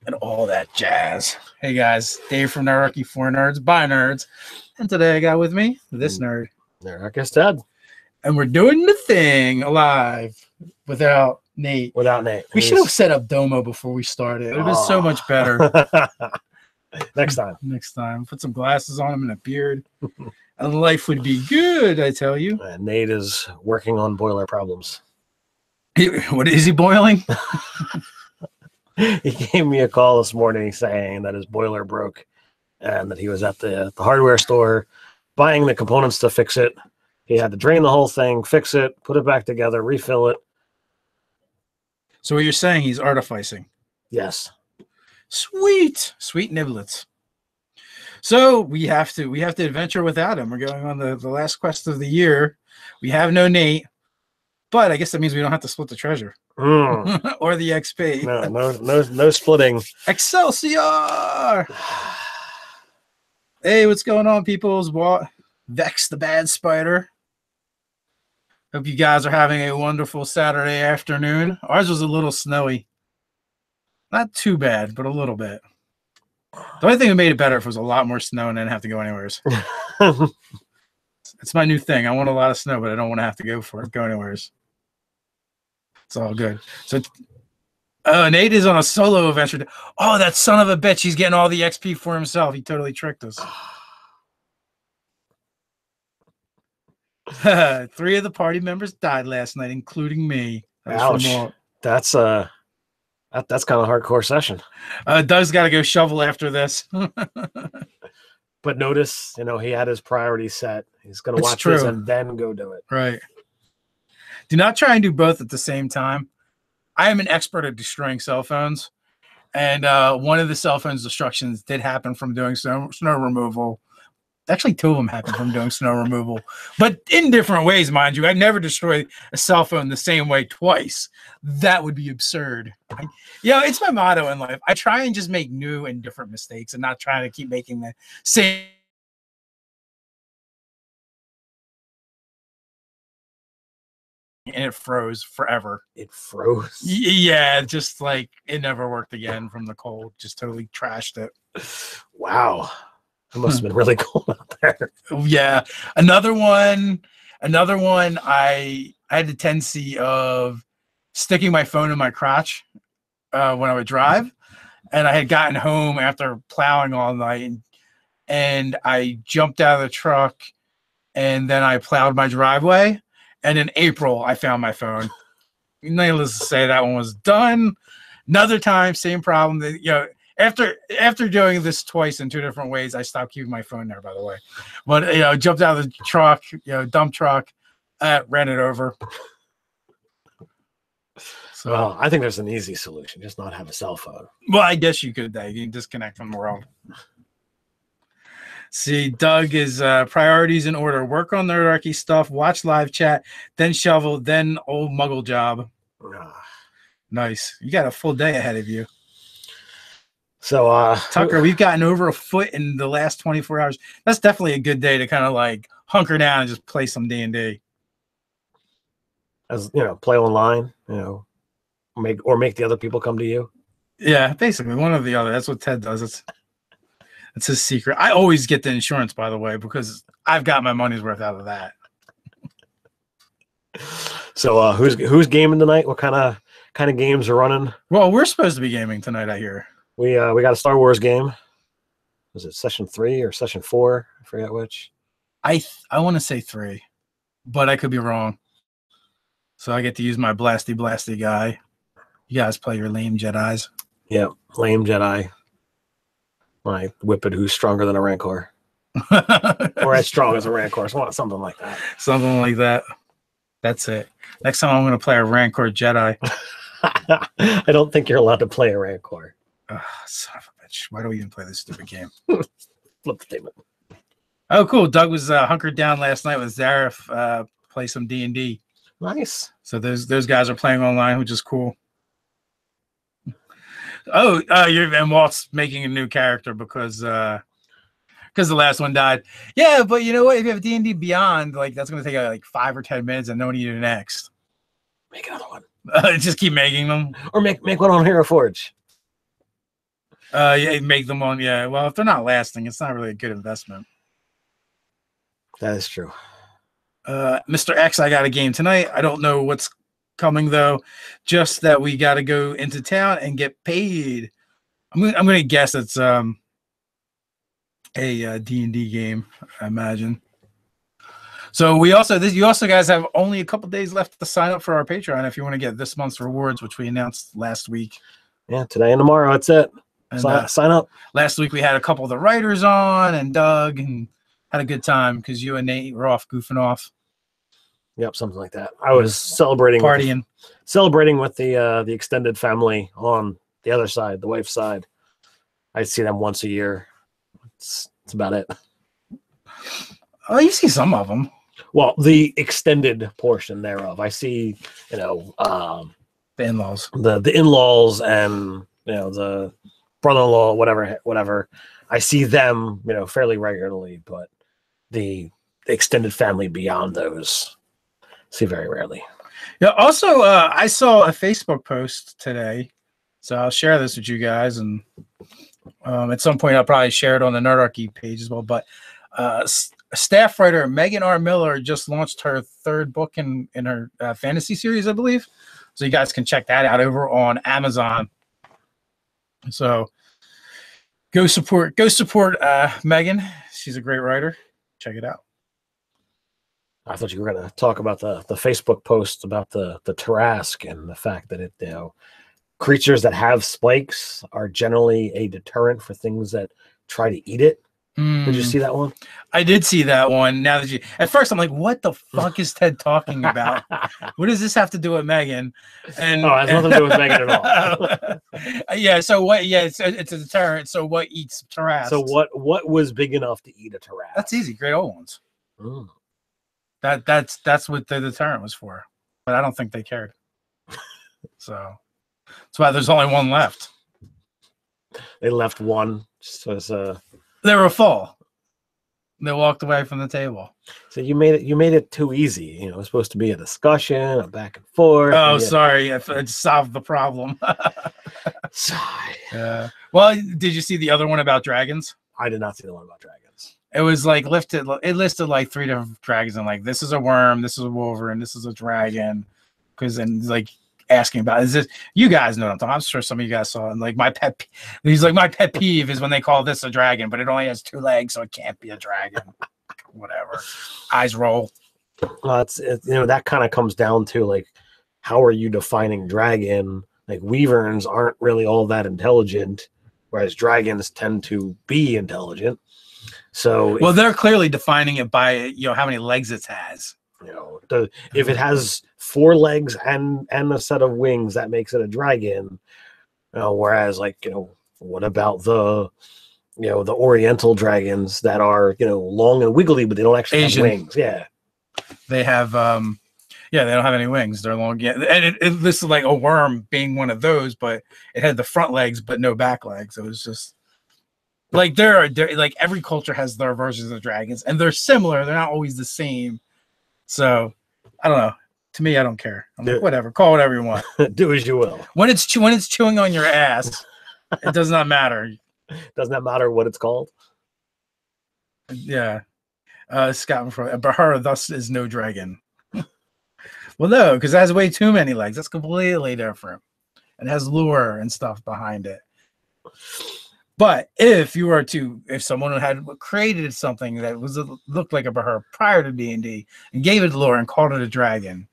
and all that jazz. Hey guys, Dave from Nerdarchy for Nerds by Nerds, and today I got with me this nerd, Nerdarchy Ted, and we're doing the thing live without Nate. We should have set up Domo before we started. It would have been so much better. Next time. Next time. Put some glasses on him and a beard, and life would be good. I tell you. Nate is working on boiler problems. What is he boiling? He gave me a call this morning saying that his boiler broke and that he was at the hardware store buying the components to fix it. He had to drain the whole thing, fix it, put it back together, refill it. So what you're saying, he's artificing? Yes. Sweet niblets. So we have to adventure without him. We're going on the last quest of the year. We have no Nate, but I guess that means we don't have to split the treasure. Or the XP. No splitting. Excelsior! Hey, what's going on, peoples? Vex the Bad Spider. Hope you guys are having a wonderful Saturday afternoon. Ours was a little snowy. Not too bad, but a little bit. The only thing that made it better if it was a lot more snow and I didn't have to go anywhere. It's my new thing. I want a lot of snow, but I don't want to have to go anywhere. It's all good. So Nate is on a solo adventure. Oh, that son of a bitch. He's getting all the XP for himself. He totally tricked us. 3 of the party members died last night, including me. Ouch. That's kind of a hardcore session. Doug's got to go shovel after this. But notice, he had his priorities set. He's going to watch this and then go do it. Right. Do not try and do both at the same time. I am an expert at destroying cell phones. And one of the cell phone's destructions did happen from doing snow removal. Actually, 2 of them happened from doing snow removal. But in different ways, mind you. I never destroy a cell phone the same way twice. That would be absurd. It's my motto in life. I try and just make new and different mistakes and not try to keep making the same. And it froze forever. It froze? Yeah, just like it never worked again from the cold. Just totally trashed it. Wow. It must have been really cold out there. Yeah. Another one, I had the tendency of sticking my phone in my crotch when I would drive. And I had gotten home after plowing all night. And I jumped out of the truck. And then I plowed my driveway. And in April, I found my phone. Needless to say, that one was done. Another time, same problem. After doing this twice in 2 different ways, I stopped keeping my phone there, by the way. But, jumped out of the truck, dump truck, ran it over. So, well, I think there's an easy solution. Just not have a cell phone. Well, I guess you could. You can disconnect from the world. See, Doug is priorities in order. Work on Nerdarchy stuff, watch live chat, then shovel, then old muggle job. Nice. You got a full day ahead of you. So, Tucker, we've gotten over a foot in the last 24 hours. That's definitely a good day to kind of like hunker down and just play some D&D. As play online, make the other people come to you. Yeah, basically one or the other. That's what Ted does. It's his secret. I always get the insurance, by the way, because I've got my money's worth out of that. So, who's gaming tonight? What kind of games are running? Well, we're supposed to be gaming tonight, I hear. We got a Star Wars game. Was it session 3 or session 4? I forget which. I want to say 3, but I could be wrong. So I get to use my blasty guy. You guys play your lame Jedis. Yeah, lame Jedi. My whippet who's stronger than a Rancor. Or as strong as a Rancor. Something like that. Something like that. That's it. Next time I'm going to play a Rancor Jedi. I don't think you're allowed to play a Rancor. Son of a bitch. Why do we even play this stupid game? Flip the table. Oh, cool. Doug was hunkered down last night with Zareth. Play some D&D. Nice. So those guys are playing online, which is cool. Oh, and Walt's making a new character because the last one died. Yeah, but you know what? If you have D&D Beyond, like that's going to take like 5 or 10 minutes, and no one needed next. Make another one. Just keep making them, or make one on Hero Forge. Yeah, make them on. Yeah, well, if they're not lasting, it's not really a good investment. That is true. Mr. X, I got a game tonight. I don't know what's coming though. Just that we got to go into town and get paid. I'm gonna guess it's a D&D game, I imagine. So you also guys have only a couple days left to sign up for our Patreon if you want to get this month's rewards, which we announced last week. Yeah, today and tomorrow, that's it. And, sign up. Last week we had a couple of the writers on and Doug and had a good time because you and Nate were off goofing off. Yep, something like that. I was celebrating with the extended family on the other side, the wife's side. I see them once a year. It's about it. Oh, you see some of them. Well, the extended portion thereof. I see, the in-laws, the in-laws, and the brother-in-law, whatever. I see them, fairly regularly, but the extended family beyond those, see very rarely. Yeah. Also, I saw a Facebook post today, so I'll share this with you guys, and at some point I'll probably share it on the Nerdarchy page as well. But staff writer Megan R. Miller just launched her third book in her fantasy series, I believe. So you guys can check that out over on Amazon. So go support Megan. She's a great writer. Check it out. I thought you were going to talk about the Facebook post about the Tarask and the fact that creatures that have spikes are generally a deterrent for things that try to eat it. Did you see that one? I did see that one. Now that at first I'm like, what the fuck is Ted talking about? What does this have to do with Megan? And it has nothing to do with Megan at all. Yeah. So what? Yeah, it's a deterrent. So what eats Tarask? So what was big enough to eat a Tarask? That's easy. Great old ones. Mm. That's what the deterrent was for. But I don't think they cared. So that's why there's only one left. They left one just as they were full. They walked away from the table. So you made it too easy. It was supposed to be a discussion, a back and forth. Oh, sorry. It solved the problem. Sorry. Well, did you see the other one about dragons? I did not see the one about dragons. It was like it listed like 3 different dragons and like this is a worm, this is a wolverine, this is a dragon. Because then like asking about is this, you guys know what I'm talking. I'm sure some of you guys saw it. And like my pet peeve is when they call this a dragon, but it only has 2 legs, so it can't be a dragon. Whatever. Eyes roll. Well, that kind of comes down to like, how are you defining dragon? Like wyverns aren't really all that intelligent, whereas dragons tend to be intelligent. So they're clearly defining it by how many legs it has. If it has 4 legs and a set of wings, that makes it a dragon. Whereas what about the Oriental dragons that are long and wiggly, but they don't actually have wings? Yeah, they have they don't have any wings. They're long. Yeah, and it listed like a worm being one of those, but it had the front legs but no back legs. It was just like they're like every culture has their versions of dragons, and they're similar. They're not always the same. So I don't know. To me, I don't care. I'm like, whatever. Call whatever you want. Do as you will. When it's chewing on your ass, it does not matter. Does not matter what it's called. Yeah. Scott from Bahar thus is no dragon. Well, no, because it has way too many legs. That's completely different. It has lure and stuff behind it. But if someone had created something that looked like a Bahar prior to D&D and gave it lore and called it a dragon,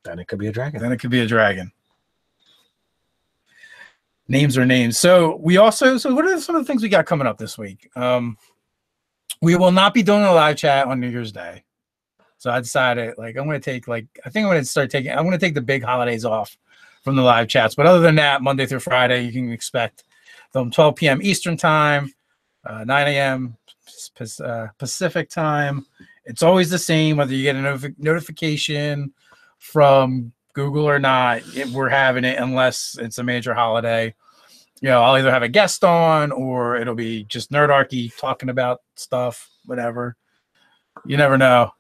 then it could be a dragon. Names are names. So what are some of the things we got coming up this week? We will not be doing a live chat on New Year's Day. So I decided I'm going to take I'm going to take the big holidays off from the live chats. But other than that, Monday through Friday, you can expect them 12 p.m. Eastern time, 9 a.m. Pacific time. It's always the same, whether you get a notification from Google or not. We're having it unless it's a major holiday. I'll either have a guest on or it'll be just Nerdarchy talking about stuff, whatever. You never know.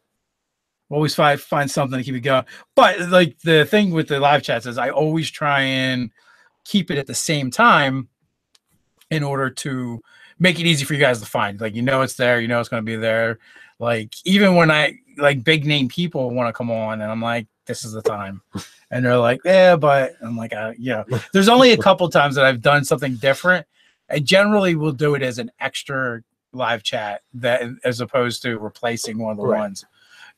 Always find something to keep it going. But like the thing with the live chats is I always try and keep it at the same time in order to make it easy for you guys to find. Like, it's there, it's going to be there. Like, even when big name people want to come on, and I'm like, this is the time. And they're like, yeah, but I'm like, yeah. There's only a couple times that I've done something different. I generally will do it as an extra live chat as opposed to replacing one of the ones.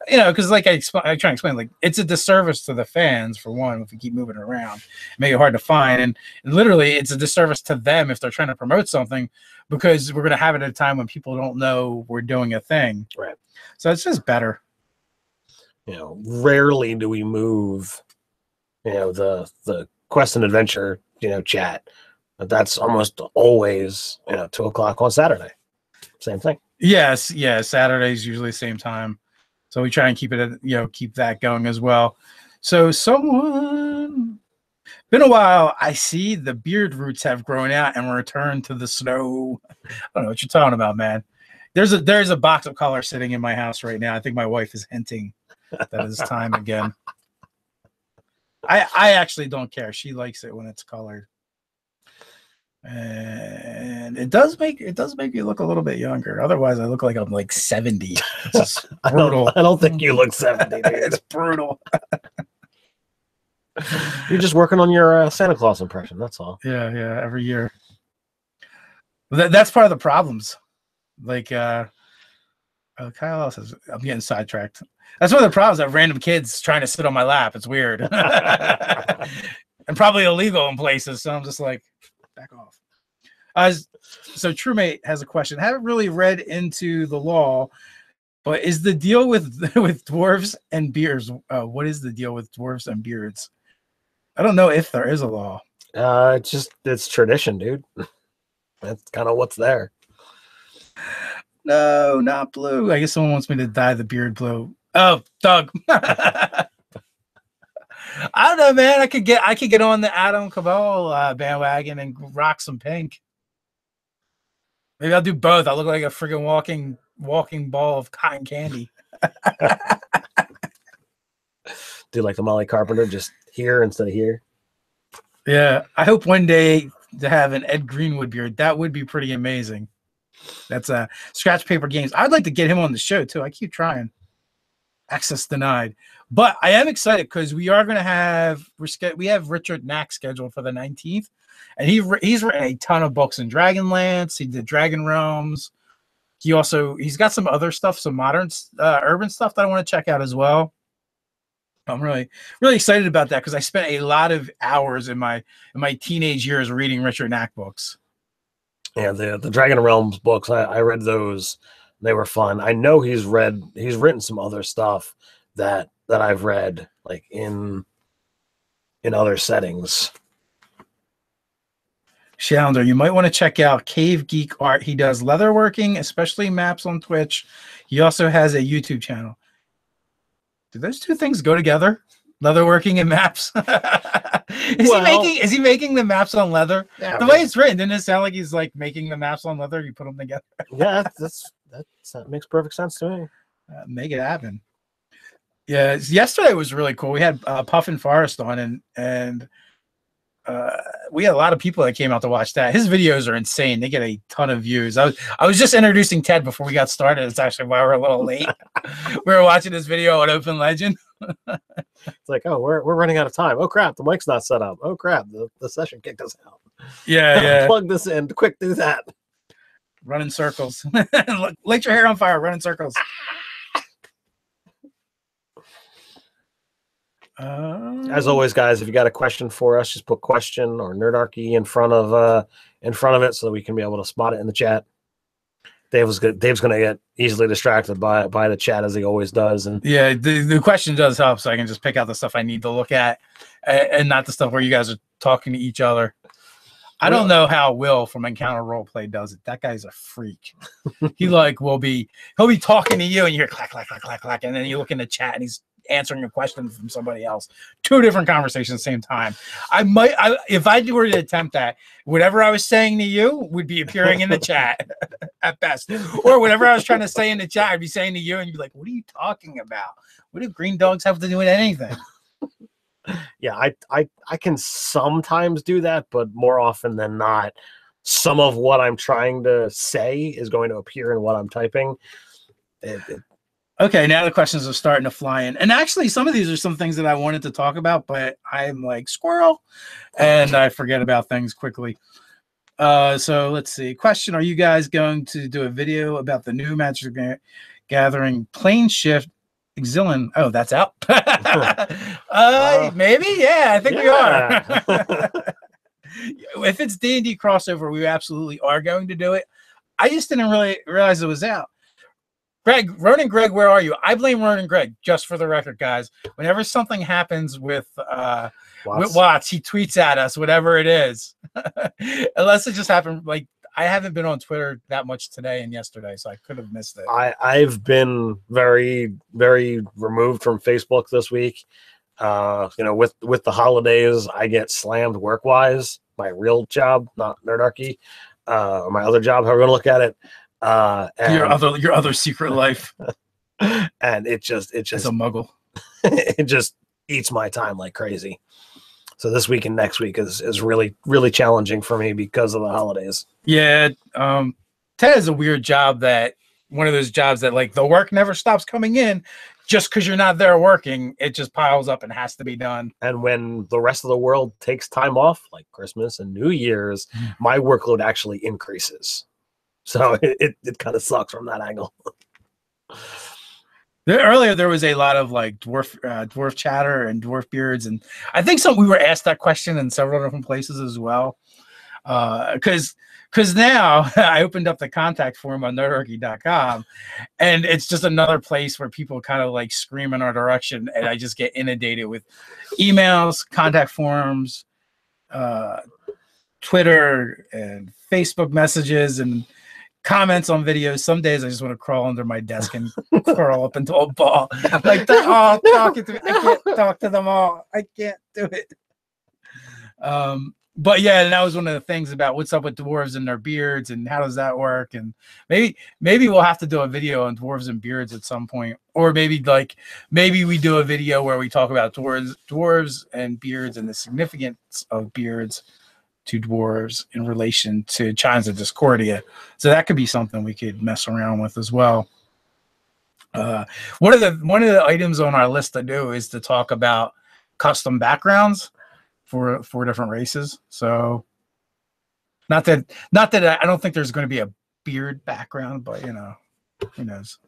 Because like I try to explain, like, it's a disservice to the fans, for one, if we keep moving around, make it hard to find, and literally it's a disservice to them if they're trying to promote something, because we're going to have it at a time when people don't know we're doing a thing. Right. So it's just better. Rarely do we move, the quest and adventure, chat. But that's almost always, 2:00 on Saturday. Same thing. Yes. Yeah. Saturday's usually the same time. So we try and keep it, keep that going as well. So been a while. I see the beard roots have grown out and returned to the snow. I don't know what you're talking about, man. There's a box of color sitting in my house right now. I think my wife is hinting that it's time again. I actually don't care. She likes it when it's colored. And it does make you look a little bit younger. Otherwise, I look like I'm like 70. It's brutal. I don't think you look 70, dude. It's brutal. You're just working on your Santa Claus impression. That's all. Yeah. Every year. That's part of the problems. Like, Kyle says, I'm getting sidetracked. That's one of the problems. That random kids trying to sit on my lap. It's weird, and probably illegal in places. So I'm just like, back off. So TrueMate has a question. I haven't really read into the law, but is the deal with dwarves and beards? What is the deal with dwarves and beards? I don't know if there is a law. It's tradition, dude. That's kind of what's there. No, not blue. I guess someone wants me to dye the beard blue. Oh, Doug. I don't know, man. I could get on the Adam Cabal bandwagon and rock some pink. Maybe I'll do both. I'll look like a freaking walking ball of cotton candy. Do like the Molly Carpenter, just here instead of here. Yeah, I hope one day to have an Ed Greenwood beard. That would be pretty amazing. That's Scratch Paper Games. I'd like to get him on the show too. I keep trying. Access denied. But I am excited because we are going to have Richard Knack scheduled for the 19th, and he's written a ton of books in Dragonlance. He did Dragon Realms. He's got some other stuff, some modern urban stuff that I want to check out as well. I'm really excited about that because I spent a lot of hours in my teenage years reading Richard Knack books. Yeah, the Dragon Realms books, I read those. They were fun. I know he's written some other stuff that I've read, like in other settings. Shalender, you might want to check out Cave Geek Art. He does leatherworking, especially maps on Twitch. He also has a YouTube channel. Do those two things go together? Leatherworking and maps? Is he making the maps on leather? Yeah, the way it's written, didn't it sound like he's like making the maps on leather? You put them together. Yeah, that makes perfect sense to me. Make it happen. Yeah, yesterday was really cool. We had Puffin Forest on, and we had a lot of people that came out to watch that. His videos are insane. They get a ton of views. I was just introducing Ted before we got started. It's actually why we're a little late. We were watching this video on Open Legend. It's like, oh, we're running out of time. Oh crap, the mic's not set up. Oh crap, the session kicked us out. Yeah. Plug this in. Quick, do that. Run in circles. Light your hair on fire. Run in circles. As always, guys, if you got a question for us, just put question or Nerdarchy in front of it so that we can be able to spot it in the chat. Dave's going to get easily distracted by the chat as he always does, and yeah, the question does help, so I can just pick out the stuff I need to look at, and not the stuff where you guys are talking to each other. I don't know how Will from Encounter Roleplay does it. That guy's a freak. He'll be talking to you, and you hear clack, clack, clack, clack, clack, and then you look in the chat, and he's answering a question from somebody else. Two different conversations at the same time. If I were to attempt that, whatever I was saying to you would be appearing in the chat at best, or whatever I was trying to say in the chat, I'd be saying to you, and you'd be like, "What are you talking about? What do green dogs have to do with anything?" Yeah, I can sometimes do that, but more often than not, some of what I'm trying to say is going to appear in what I'm typing. Okay, now the questions are starting to fly in. And actually, some of these are some things that I wanted to talk about, but I'm like squirrel, and I forget about things quickly. So let's see. Question: are you guys going to do a video about the new Magic Gathering Plane Shift Exilin? Oh, that's out. Maybe. Yeah, I think we are. If it's D&D crossover, we absolutely are going to do it. I just didn't really realize it was out. Ronan Greg, where are you? I blame Ronan Greg, just for the record, guys. Whenever something happens with Watts, he tweets at us, whatever it is. Unless it just happened, like, I haven't been on Twitter that much today and yesterday, so I could have missed it. I've been very, very removed from Facebook this week. With the holidays, I get slammed work-wise. My real job, not Nerdarchy, or my other job, however you want to look at it. And your other secret life. And it just as a muggle. It just eats my time like crazy. So this week and next week is really, really challenging for me because of the holidays. Yeah. Ted has a weird job, that one of those jobs that, like, the work never stops coming in. Just because you're not there working, it just piles up and has to be done. And when the rest of the world takes time off, like Christmas and New Year's, my workload actually increases. So it kind of sucks from that angle. Earlier, there was a lot of like dwarf chatter and dwarf beards, and I think we were asked that question in several different places as well. Because now I opened up the contact form on nerdarchy.com, and it's just another place where people kind of like scream in our direction, and I just get inundated with emails, contact forms, Twitter and Facebook messages, and comments on videos. Some days I just want to crawl under my desk and curl up into a ball. Like, talking to me. I can't talk to them all. I can't do it. But yeah, and that was one of the things about what's up with dwarves and their beards and how does that work. And maybe we'll have to do a video on dwarves and beards at some point, or maybe we do a video where we talk about dwarves and beards and the significance of beards to dwarves in relation to Chimes of Discordia. So that could be something we could mess around with as well. One of the items on our list to do is to talk about custom backgrounds for different races. So not that I don't think there's going to be a beard background, but who knows?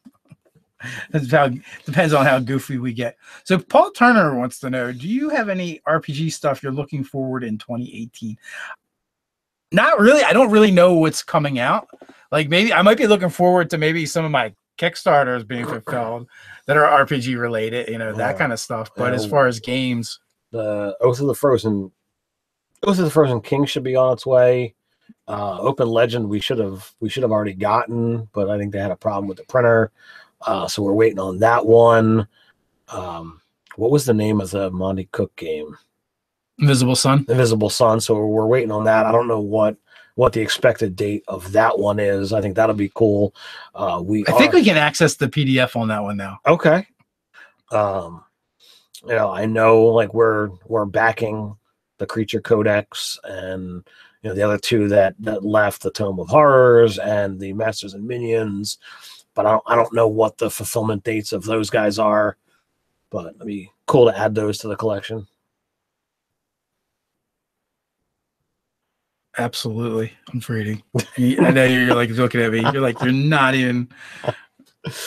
Depends on how goofy we get. So Paul Turner wants to know, do you have any RPG stuff you're looking forward in 2018? Not really. I don't really know what's coming out. Like, maybe I might be looking forward to maybe some of my Kickstarters being fulfilled that are RPG related, that kind of stuff. But as far as games, the Oath of the Frozen King should be on its way. Open Legend we should have already gotten, but I think they had a problem with the printer. So we're waiting on that one. What was the name of the Monty Cook game? Invisible Sun. So we're waiting on that. I don't know what the expected date of that one is. I think that'll be cool. I think we can access the PDF on that one now. Okay. I know, like, we're backing the Creature Codex and the other two that left, the Tome of Horrors and the Masters and Minions, but I don't know what the fulfillment dates of those guys are. But it'd be cool to add those to the collection. Absolutely. I'm reading. I know you're like looking at me. You're like, you're not even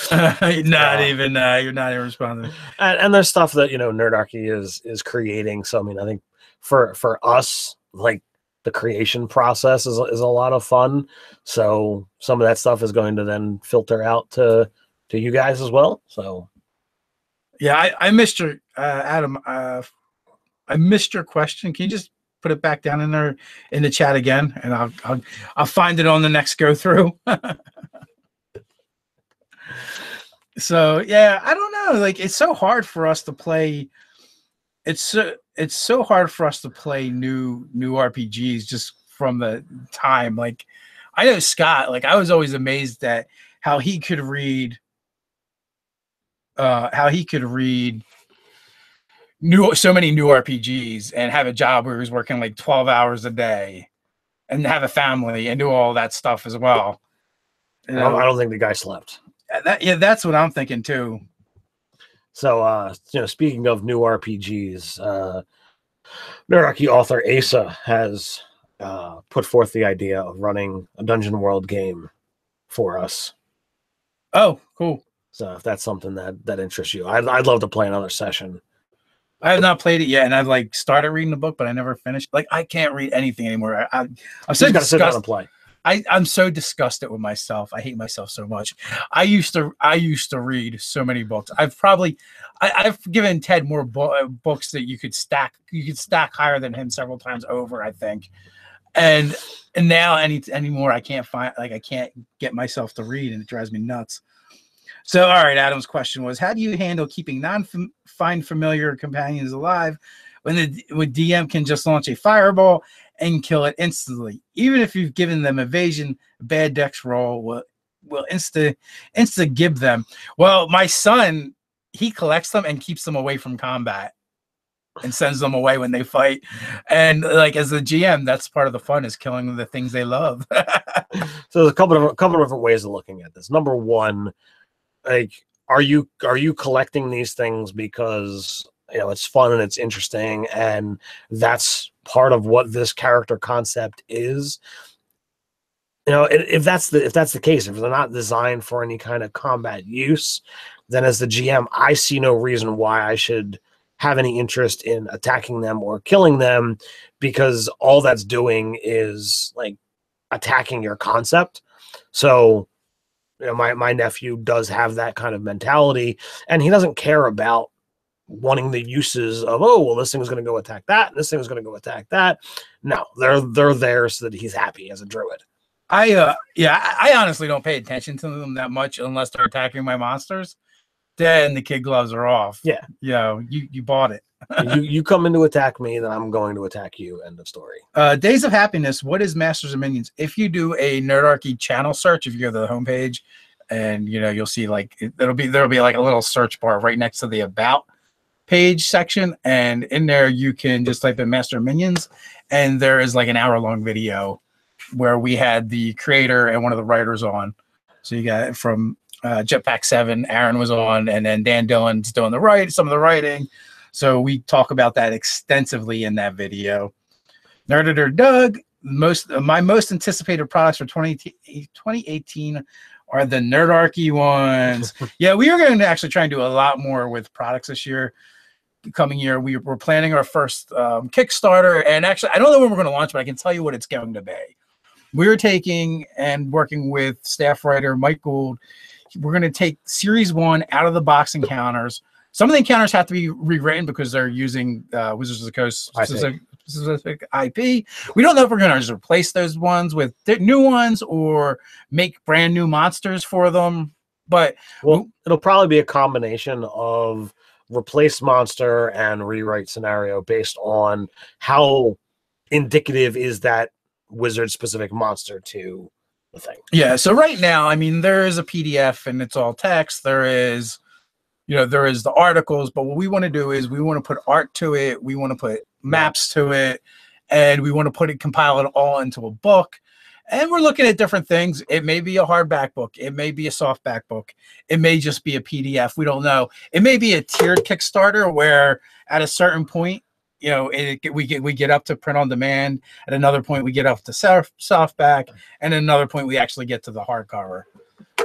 you're not even responding. And there's stuff that Nerdarchy is creating. So I think for us, like, the creation process is a lot of fun. So some of that stuff is going to then filter out to you guys as well. So yeah, I missed your Adam. I missed your question. Can you just put it back down in there in the chat again, and I'll find it on the next go through. So yeah, I don't know. Like, it's so hard for us to play. It's so hard for us to play new RPGs just from the time. Like, I know Scott. Like, I was always amazed at how he could read. So many new RPGs and have a job where he was working like 12 hours a day and have a family and do all that stuff as well. I don't think the guy slept. Yeah, that's what I'm thinking too. So, speaking of new RPGs, Nerdarchy author Asa has put forth the idea of running a Dungeon World game for us. Oh, cool. So if that's something that interests you, I'd love to play another session. I have not played it yet, and I've like started reading the book, but I never finished. Like I can't read anything anymore. I'm so got to sit down and play. I'm so disgusted with myself. I hate myself so much. I used to read so many books. I've given Ted more books that you could stack higher than him several times over, I think. And now anymore I can't get myself to read, and it drives me nuts. So, all right, Adam's question was, how do you handle keeping find familiar companions alive when DM can just launch a fireball and kill it instantly? Even if you've given them evasion, a bad dex roll will insta gib them. Well, my son, he collects them and keeps them away from combat and sends them away when they fight. And like as a GM, that's part of the fun, is killing the things they love. So there's a couple of different ways of looking at this. Number one, like, are you collecting these things because it's fun and it's interesting and that's part of what this character concept is? If that's the case, if they're not designed for any kind of combat use, then as the GM, I see no reason why I should have any interest in attacking them or killing them, because all that's doing is like attacking your concept. So my nephew does have that kind of mentality, and he doesn't care about wanting the uses of, this thing is going to go attack that, and this thing is going to go attack that. No, they're there so that he's happy as a druid. I honestly don't pay attention to them that much unless they're attacking my monsters. Then the kid gloves are off. Yeah, you bought it. you come in to attack me, then I'm going to attack you. End of story. Days of Happiness. What is Masters and Minions? If you do a Nerdarchy channel search, if you go to the homepage, and you'll see like there'll be like a little search bar right next to the About page section, and in there you can just type in Master and Minions, and there is like an hour-long video where we had the creator and one of the writers on. So you got it from Jetpack 7, Aaron was on, and then Dan Dillon's doing some of the writing. So we talk about that extensively in that video. Nerdator Doug, my most anticipated products for 2018 are the Nerdarchy ones. Yeah, we are going to actually try and do a lot more with products this year. Coming year, we're planning our first Kickstarter, and actually, I don't know when we're going to launch, but I can tell you what it's going to be. We're taking and working with staff writer Mike Gould. We're going to take Series 1 out of the box encounters. Some of the encounters have to be rewritten because they're using Wizards of the Coast specific IP. We don't know if we're going to just replace those ones with new ones or make brand new monsters for them. But it'll probably be a combination of replace monster and rewrite scenario based on how indicative is that wizard specific monster to the thing. Yeah, so right now, I mean, there is a PDF and it's all text. There is the articles, but what we want to do is we want to put art to it, we want to put maps to it, and we want to compile it all into a book. And we're looking at different things. It may be a hardback book. It may be a softback book. It may just be a PDF. We don't know. It may be a tiered Kickstarter where at a certain point, we get up to print on demand. At another point, we get up to softback, and at another point, we actually get to the hardcover.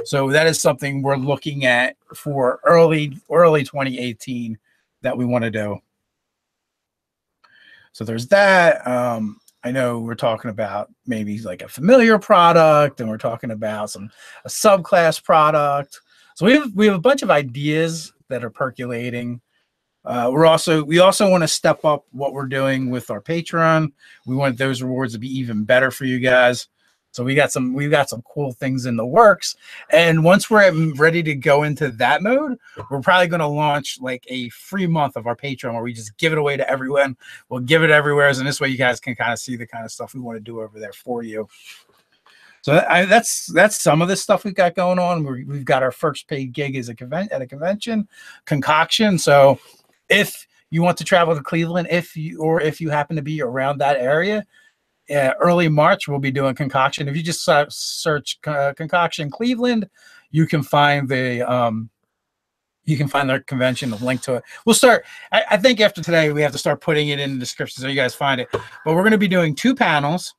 So that is something we're looking at for early 2018 that we want to do. So there's that. I know we're talking about maybe like a familiar product, and we're talking about a subclass product. So we have a bunch of ideas that are percolating. We also want to step up what we're doing with our Patreon. We want those rewards to be even better for you guys. So we've got some cool things in the works. And once we're ready to go into that mode, we're probably going to launch like a free month of our Patreon where we just give it away to everyone. We'll give it everywhere. And this way you guys can kind of see the kind of stuff we want to do over there for you. So that's some of the stuff we've got going on. We've got our first paid gig at a convention, Concoction. So if you want to travel to Cleveland, if you happen to be around that area, early March, we'll be doing Concoction. If you just search Concoction Cleveland, you can find the their convention, the link to it. We'll start. I think after today, we have to start putting it in the description so you guys find it. But we're going to be doing 2 panels,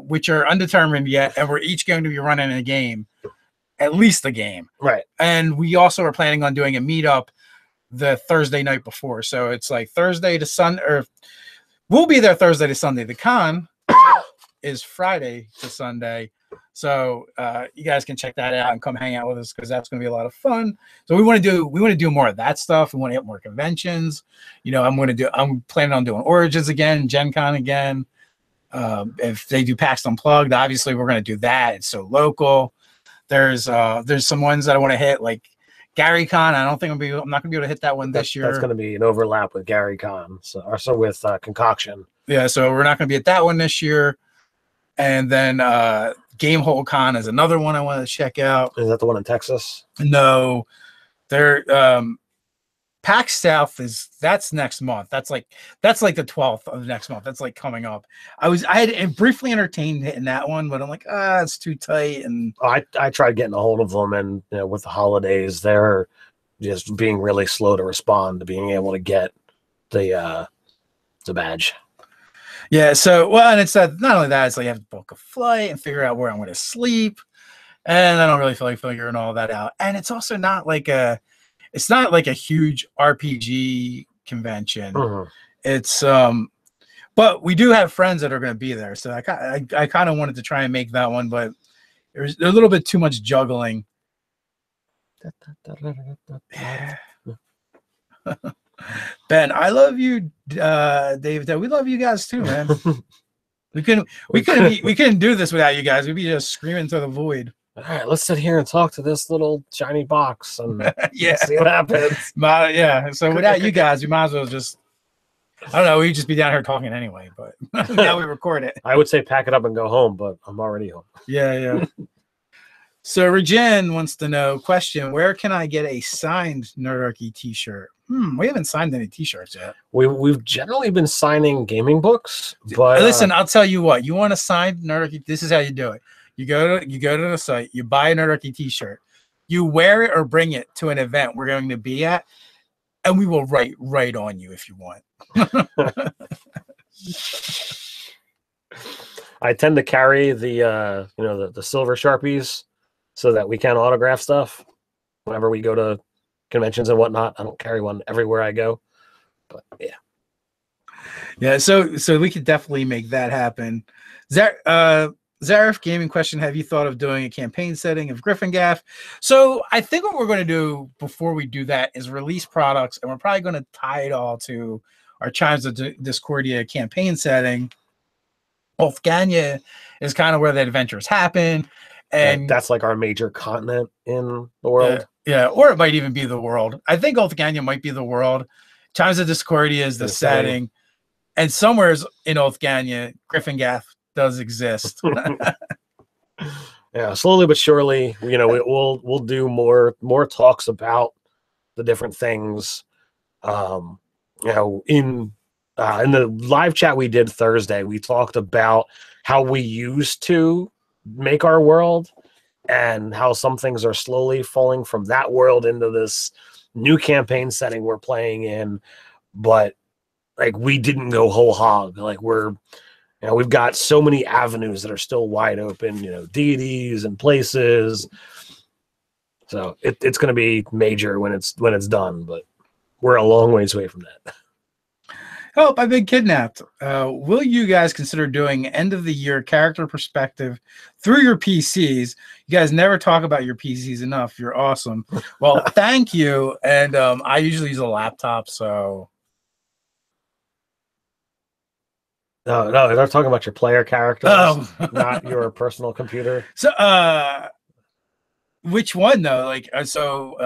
which are undetermined yet, and we're each going to be running a game, at least a game. Right. And we also are planning on doing a meetup the Thursday night before. So it's like Thursday to Sunday, or we'll be there Thursday to Sunday. The con is Friday to Sunday. So you guys can check that out and come hang out with us, because that's going to be a lot of fun. So we want to do more of that stuff. We want to hit more conventions. You know, I'm planning on doing Origins again, Gen Con again. If they do PAX Unplugged, obviously we're going to do that. It's so local. There's some ones that I want to hit, like Gary Con. I don't think I'm not going to be able to hit that one this year. That's going to be an overlap with Gary Con, so with Concoction. Yeah, so we're not going to be at that one this year. And then Gamehole Con is another one I want to check out. Is that the one in Texas? No, they're PAX South that's next month. That's like the 12th of next month. That's like coming up. I had briefly entertained hitting that one, but I'm like, it's too tight. And I tried getting a hold of them, and with the holidays, they're just being really slow to respond to being able to get the badge. Yeah, so and it's not only that, it's like you have to book a flight and figure out where I'm going to sleep, and I don't really feel like figuring all that out. And it's also not like a huge RPG convention. Mm-hmm. It's but we do have friends that are going to be there, so I kind of wanted to try and make that one, but there's a little bit too much juggling. Ben, I love you, Dave. We love you guys too, man. we couldn't do this without you guys. We'd be just screaming to the void. All right, let's sit here and talk to this little shiny box and yeah, see what happens. Yeah. So without you guys, we might as well just, I don't know, we'd just be down here talking anyway. But now we record it. I would say pack it up and go home, but I'm already home. Yeah. So Regen wants to know, question, where can I get a signed Nerdarchy t-shirt? We haven't signed any t-shirts yet. We've generally been signing gaming books, but listen, I'll tell you what, you want to sign Nerdarchy, this is how you do it. You go to the site, you buy a Nerdarchy t-shirt, you wear it or bring it to an event we're going to be at, and we will write right on you if you want. I tend to carry the the silver Sharpies so that we can autograph stuff whenever we go to conventions and whatnot. I don't carry one everywhere I go, but yeah. So we could definitely make that happen. Zarif Gaming question, have you thought of doing a campaign setting of Gryffindor? So I think what we're going to do before we do that is release products, and we're probably going to tie it all to our Chimes of Discordia campaign setting. Ulfgania is kind of where the adventures happen, and that's like our major continent in the world. Yeah, or it might even be the world. I think Ulfgania might be the world. Chimes of Discordia is the setting, and somewhere in Ulfgania, Gryffindor does exist. Yeah, slowly but surely, we'll do more talks about the different things. In the live chat we did Thursday, we talked about how we used to make our world and how some things are slowly falling from that world into this new campaign setting we're playing in. But like, we didn't go whole hog. Like, we've got so many avenues that are still wide open, deities and places. So it's going to be major when it's done, but we're a long ways away from that. Help, I've been kidnapped. Will you guys consider doing end of the year character perspective through your PCs? You guys never talk about your PCs enough. You're awesome. Well, thank you. And I usually use a laptop, so. No, they're talking about your player characters, not your personal computer. So, which one though? Like,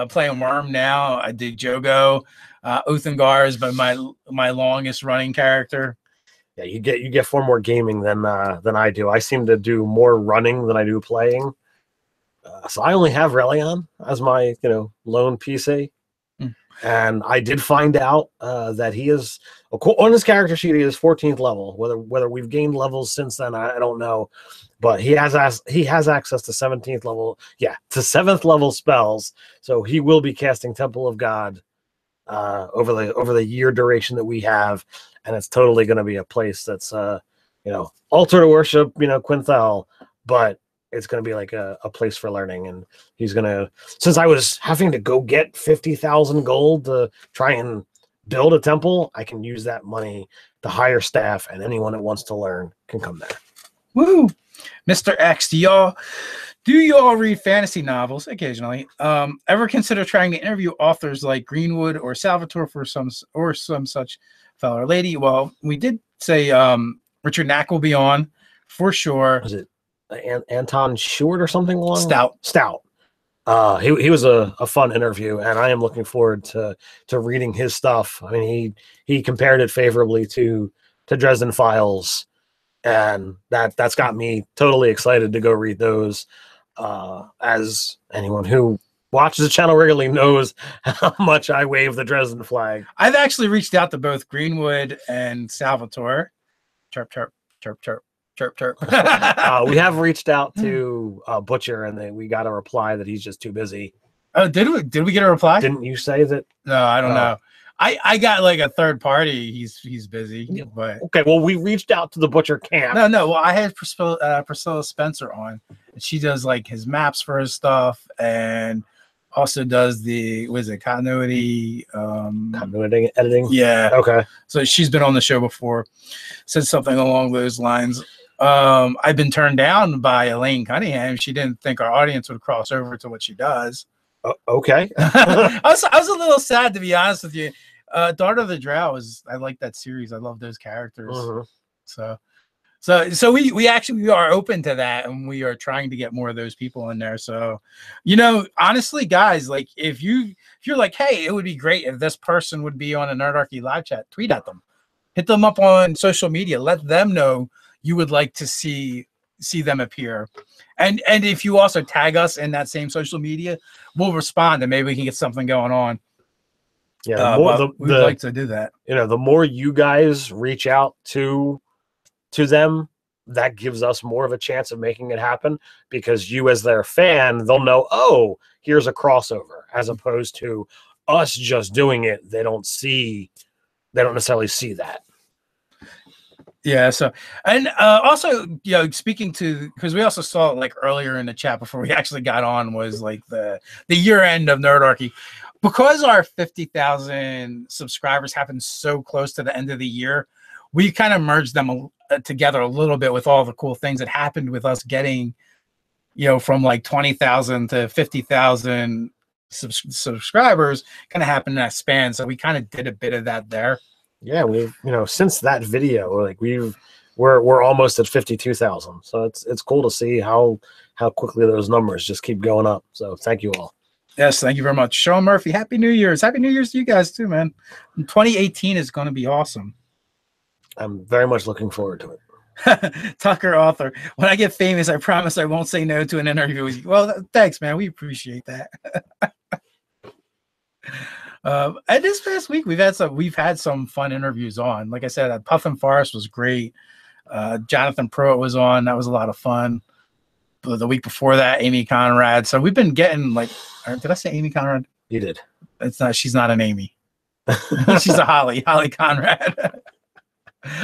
playing Worm now. I did Jogo. Uthengar has been my longest running character. Yeah, you get far more gaming than I do. I seem to do more running than I do playing. So I only have Relion as my lone PC. And I did find out that he is on his character sheet. He is 14th level. Whether we've gained levels since then, I don't know. But he has access to 17th level. Yeah, to 7th level spells. So he will be casting Temple of God over the year duration that we have, and it's totally going to be a place that's altar to worship, Quinthel, but it's going to be like a place for learning. And he's going to, since I was having to go get 50,000 gold to try and build a temple, I can use that money to hire staff, and anyone that wants to learn can come there. Woo! Mr. X, do y'all read fantasy novels occasionally? Ever consider trying to interview authors like Greenwood or Salvatore for some such fellow or lady? Well, we did say Richard Knack will be on for sure. Was it Anton Short or something along? Stout. He was a fun interview, and I am looking forward to reading his stuff. I mean, he compared it favorably to Dresden Files, and that's got me totally excited to go read those. As anyone who watches the channel regularly knows how much I wave the Dresden flag. I've actually reached out to both Greenwood and Salvatore. Chirp, chirp, chirp, chirp. Chirp, chirp. We have reached out to Butcher, and we got a reply that he's just too busy. Oh, did we get a reply? Didn't you say that? No, I don't know. I got like a third party. He's busy. Yeah. But okay, well, we reached out to the Butcher camp. No. Well, I had Priscilla Spencer on, and she does like his maps for his stuff, and also does the continuity editing. Yeah. Okay. So she's been on the show before. Said something along those lines. I've been turned down by Elaine Cunningham. She didn't think our audience would cross over to what she does. Okay. I was a little sad, to be honest with you. Daughter of the Drow I like that series. I love those characters. So we actually are open to that, and we are trying to get more of those people in there. So, honestly, guys, like if you're like, hey, it would be great if this person would be on a Nerdarchy live chat, tweet at them, hit them up on social media, let them know you would like to see them appear. And if you also tag us in that same social media, we'll respond, and maybe we can get something going on. Yeah, we'd like to do that. The more you guys reach out to them, that gives us more of a chance of making it happen, because you as their fan, they'll know, oh, here's a crossover, as opposed to us just doing it. They don't necessarily see that. Yeah. So, and also, speaking to, because we also saw it like earlier in the chat before we actually got on, was like the year end of Nerdarchy. Because our 50,000 subscribers happened so close to the end of the year, we kind of merged them together a little bit with all the cool things that happened with us getting, from like 20,000 to 50,000 subscribers, kind of happened in that span. So we kind of did a bit of that there. Yeah, we've since that video, like we're almost at 52,000. So it's cool to see how quickly those numbers just keep going up. So thank you all. Yes, thank you very much, Sean Murphy. Happy New Year's! Happy New Year's to you guys too, man. 2018 is going to be awesome. I'm very much looking forward to it. Tucker Author. When I get famous, I promise I won't say no to an interview with you. Well, thanks, man. We appreciate that. And this past week, we've had some fun interviews on. Like I said, Puff and Forest was great. Jonathan Pruitt was on. That was a lot of fun. The week before that, Amy Conrad. So we've been getting did I say Amy Conrad? You did. She's not an Amy. She's a Holly Conrad.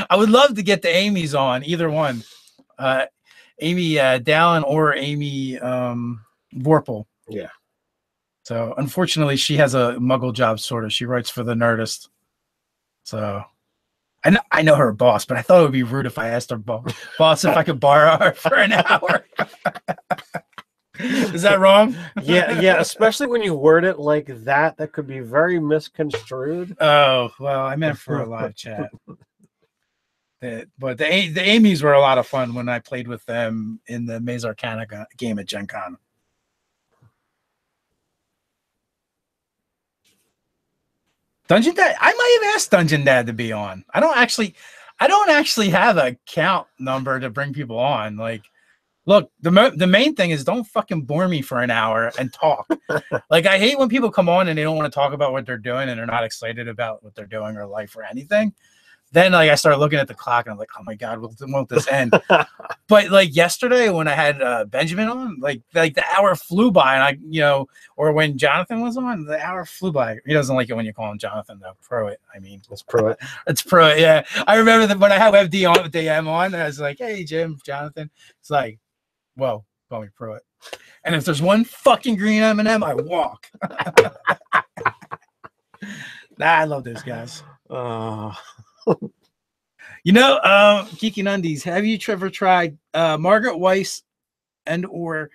I would love to get the Amy's on, either one. Amy Dallin or Amy Vorpal. Yeah. So unfortunately, she has a muggle job, sort of. She writes for the Nerdist. So I know her boss, but I thought it would be rude if I asked her boss if I could borrow her for an hour. Is that wrong? Yeah, especially when you word it like that, that could be very misconstrued. Oh, well, I meant for a live chat. But the Amy's were a lot of fun when I played with them in the Maze Arcana game at Gen Con. Dungeon Dad, I might have asked Dungeon Dad to be on. I don't actually have a count number to bring people on. Like, Look, the main thing is don't fucking bore me for an hour and talk. Like, I hate when people come on and they don't want to talk about what they're doing and they're not excited about what they're doing or life or anything. Then, like, I start looking at the clock and I'm like, oh my God, won't this end? But like yesterday when I had Benjamin on, like the hour flew by, and or when Jonathan was on, the hour flew by. He doesn't like it when you call him Jonathan, though. Pro it. I mean, let's pro it. It's pro it. Yeah. I remember that when I had FD on with DM on, I was like, hey, Jim, Jonathan. It's like, well, call me pro it. And if there's one fucking green M&M, I walk. I love those guys. Geeky Undies, have you ever tried Margaret Weiss and or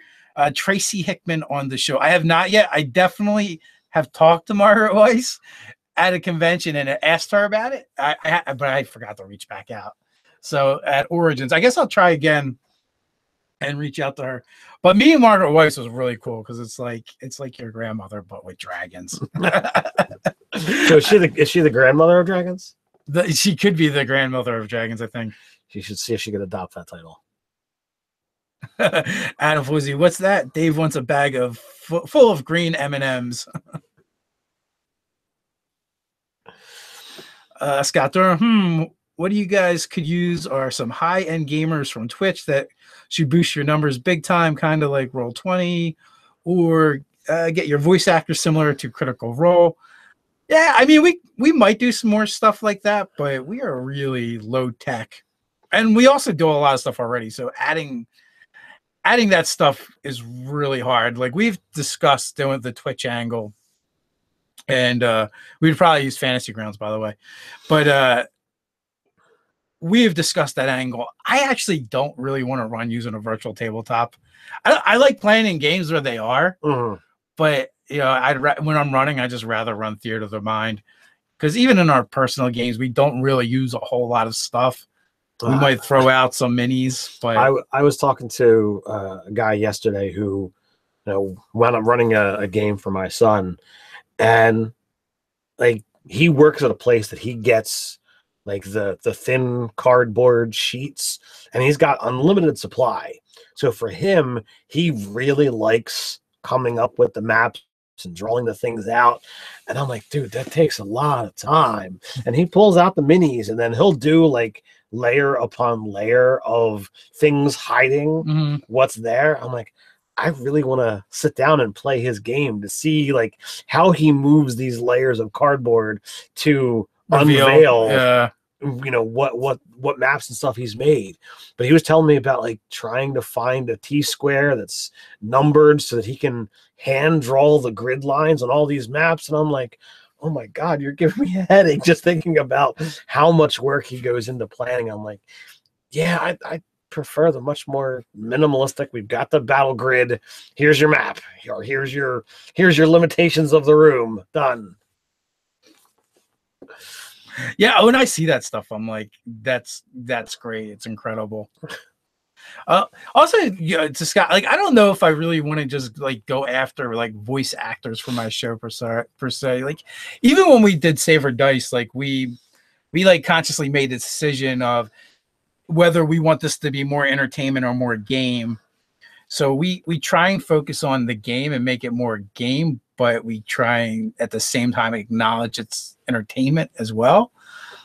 Tracy Hickman on the show? I have not yet. I definitely have talked to Margaret Weiss at a convention and asked her about it. But I forgot to reach back out. So at Origins, I guess I'll try again and reach out to her. But me and Margaret Weiss was really cool because it's like your grandmother, but with dragons. So is she the grandmother of dragons? She could be the grandmother of dragons, I think. She should see if she could adopt that title. Adam Fuzzy, what's that? Dave wants a bag of full of green M&Ms. Scott Durham, what do you guys could use are some high-end gamers from Twitch that should boost your numbers big time, kind of like Roll20, or get your voice actor similar to Critical Role. Yeah, I mean, we might do some more stuff like that, but we are really low tech, and we also do a lot of stuff already. So adding that stuff is really hard. Like, we've discussed doing the Twitch angle, and we'd probably use Fantasy Grounds, by the way, but we've discussed that angle. I actually don't really want to run using a virtual tabletop. I like playing in games where they are, but when I'm running, I just rather run Theater of the Mind, because even in our personal games, we don't really use a whole lot of stuff. We might throw out some minis, but I was talking to a guy yesterday who, when I'm running a game for my son, and like he works at a place that he gets like the thin cardboard sheets, and he's got unlimited supply. So for him, he really likes coming up with the maps and drawing the things out. And I'm like, dude, that takes a lot of time. And he pulls out the minis, and then he'll do like layer upon layer of things hiding what's there. I'm like, I really want to sit down and play his game to see like how he moves these layers of cardboard to unveil what maps and stuff he's made. But he was telling me about like trying to find a T-square that's numbered so that he can hand draw the grid lines on all these maps. And I'm like, oh my God, you're giving me a headache just thinking about how much work he goes into planning. I'm like, yeah, I prefer the much more minimalistic. We've got the battle grid. Here's your map. Or here's your limitations of the room. Done. Yeah, when I see that stuff, I'm like, that's great. It's incredible. Also, to Scott, like, I don't know if I really want to just like go after like voice actors for my show per se. Like, even when we did Save or Dice, like we like consciously made a decision of whether we want this to be more entertainment or more game. So we try and focus on the game and make it more game, but we try and at the same time acknowledge its entertainment as well.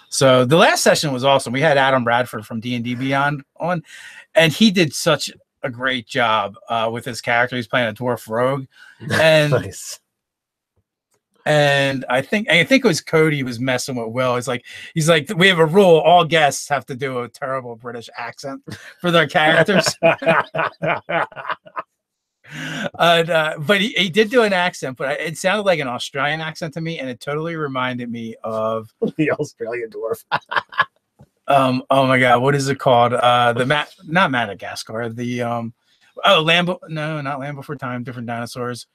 So the last session was awesome. We had Adam Bradford from D&D Beyond on, and he did such a great job with his character. He's playing a dwarf rogue, and nice. And I think it was Cody was messing with Will. He's like, we have a rule: all guests have to do a terrible British accent for their characters. But he did do an accent, but it sounded like an Australian accent to me, and it totally reminded me of the Australian dwarf. Oh my God, what is it called? Not Madagascar. The Land not Land Before Time. Different dinosaurs.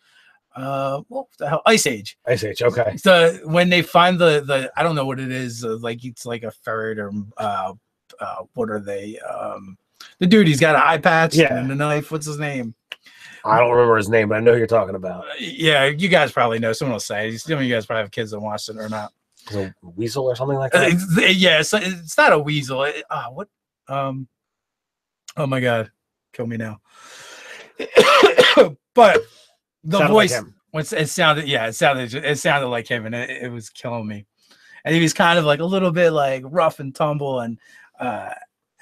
What the hell? Ice Age. Ice Age. Okay. So when they find the I don't know what it is. Like it's like a ferret or what are they? The dude, he's got an eye patch and a knife. What's his name? I don't remember his name, but I know who you're talking about. Yeah, you guys probably know. Someone will say. Some of you guys probably have kids that watch it or not. Is it a weasel or something like that? Yeah, it's not a weasel. What? Oh my God. kill me now. But the Sounded voice, like him. it sounded like him, and it was killing me. And he was kind of like a little bit like rough and tumble and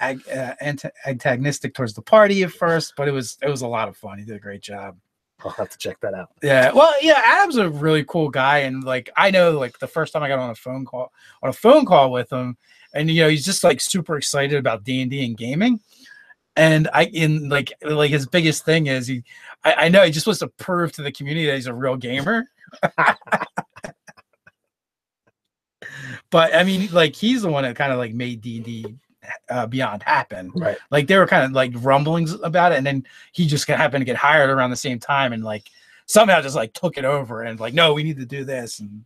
antagonistic towards the party at first, but it was a lot of fun. He did a great job. I'll have to check that out. Yeah, well, yeah, Adam's a really cool guy, and like I know, like the first time I got on a phone call with him, and he's just like super excited about D&D and gaming, and like his biggest thing is I know he just wants to prove to the community that he's a real gamer. But I mean, like he's the one that kind of like made D&D Beyond happen, right? Like they were kind of like rumblings about it, and then he just happened to get hired around the same time, and like somehow just like took it over, and like, no, we need to do this, and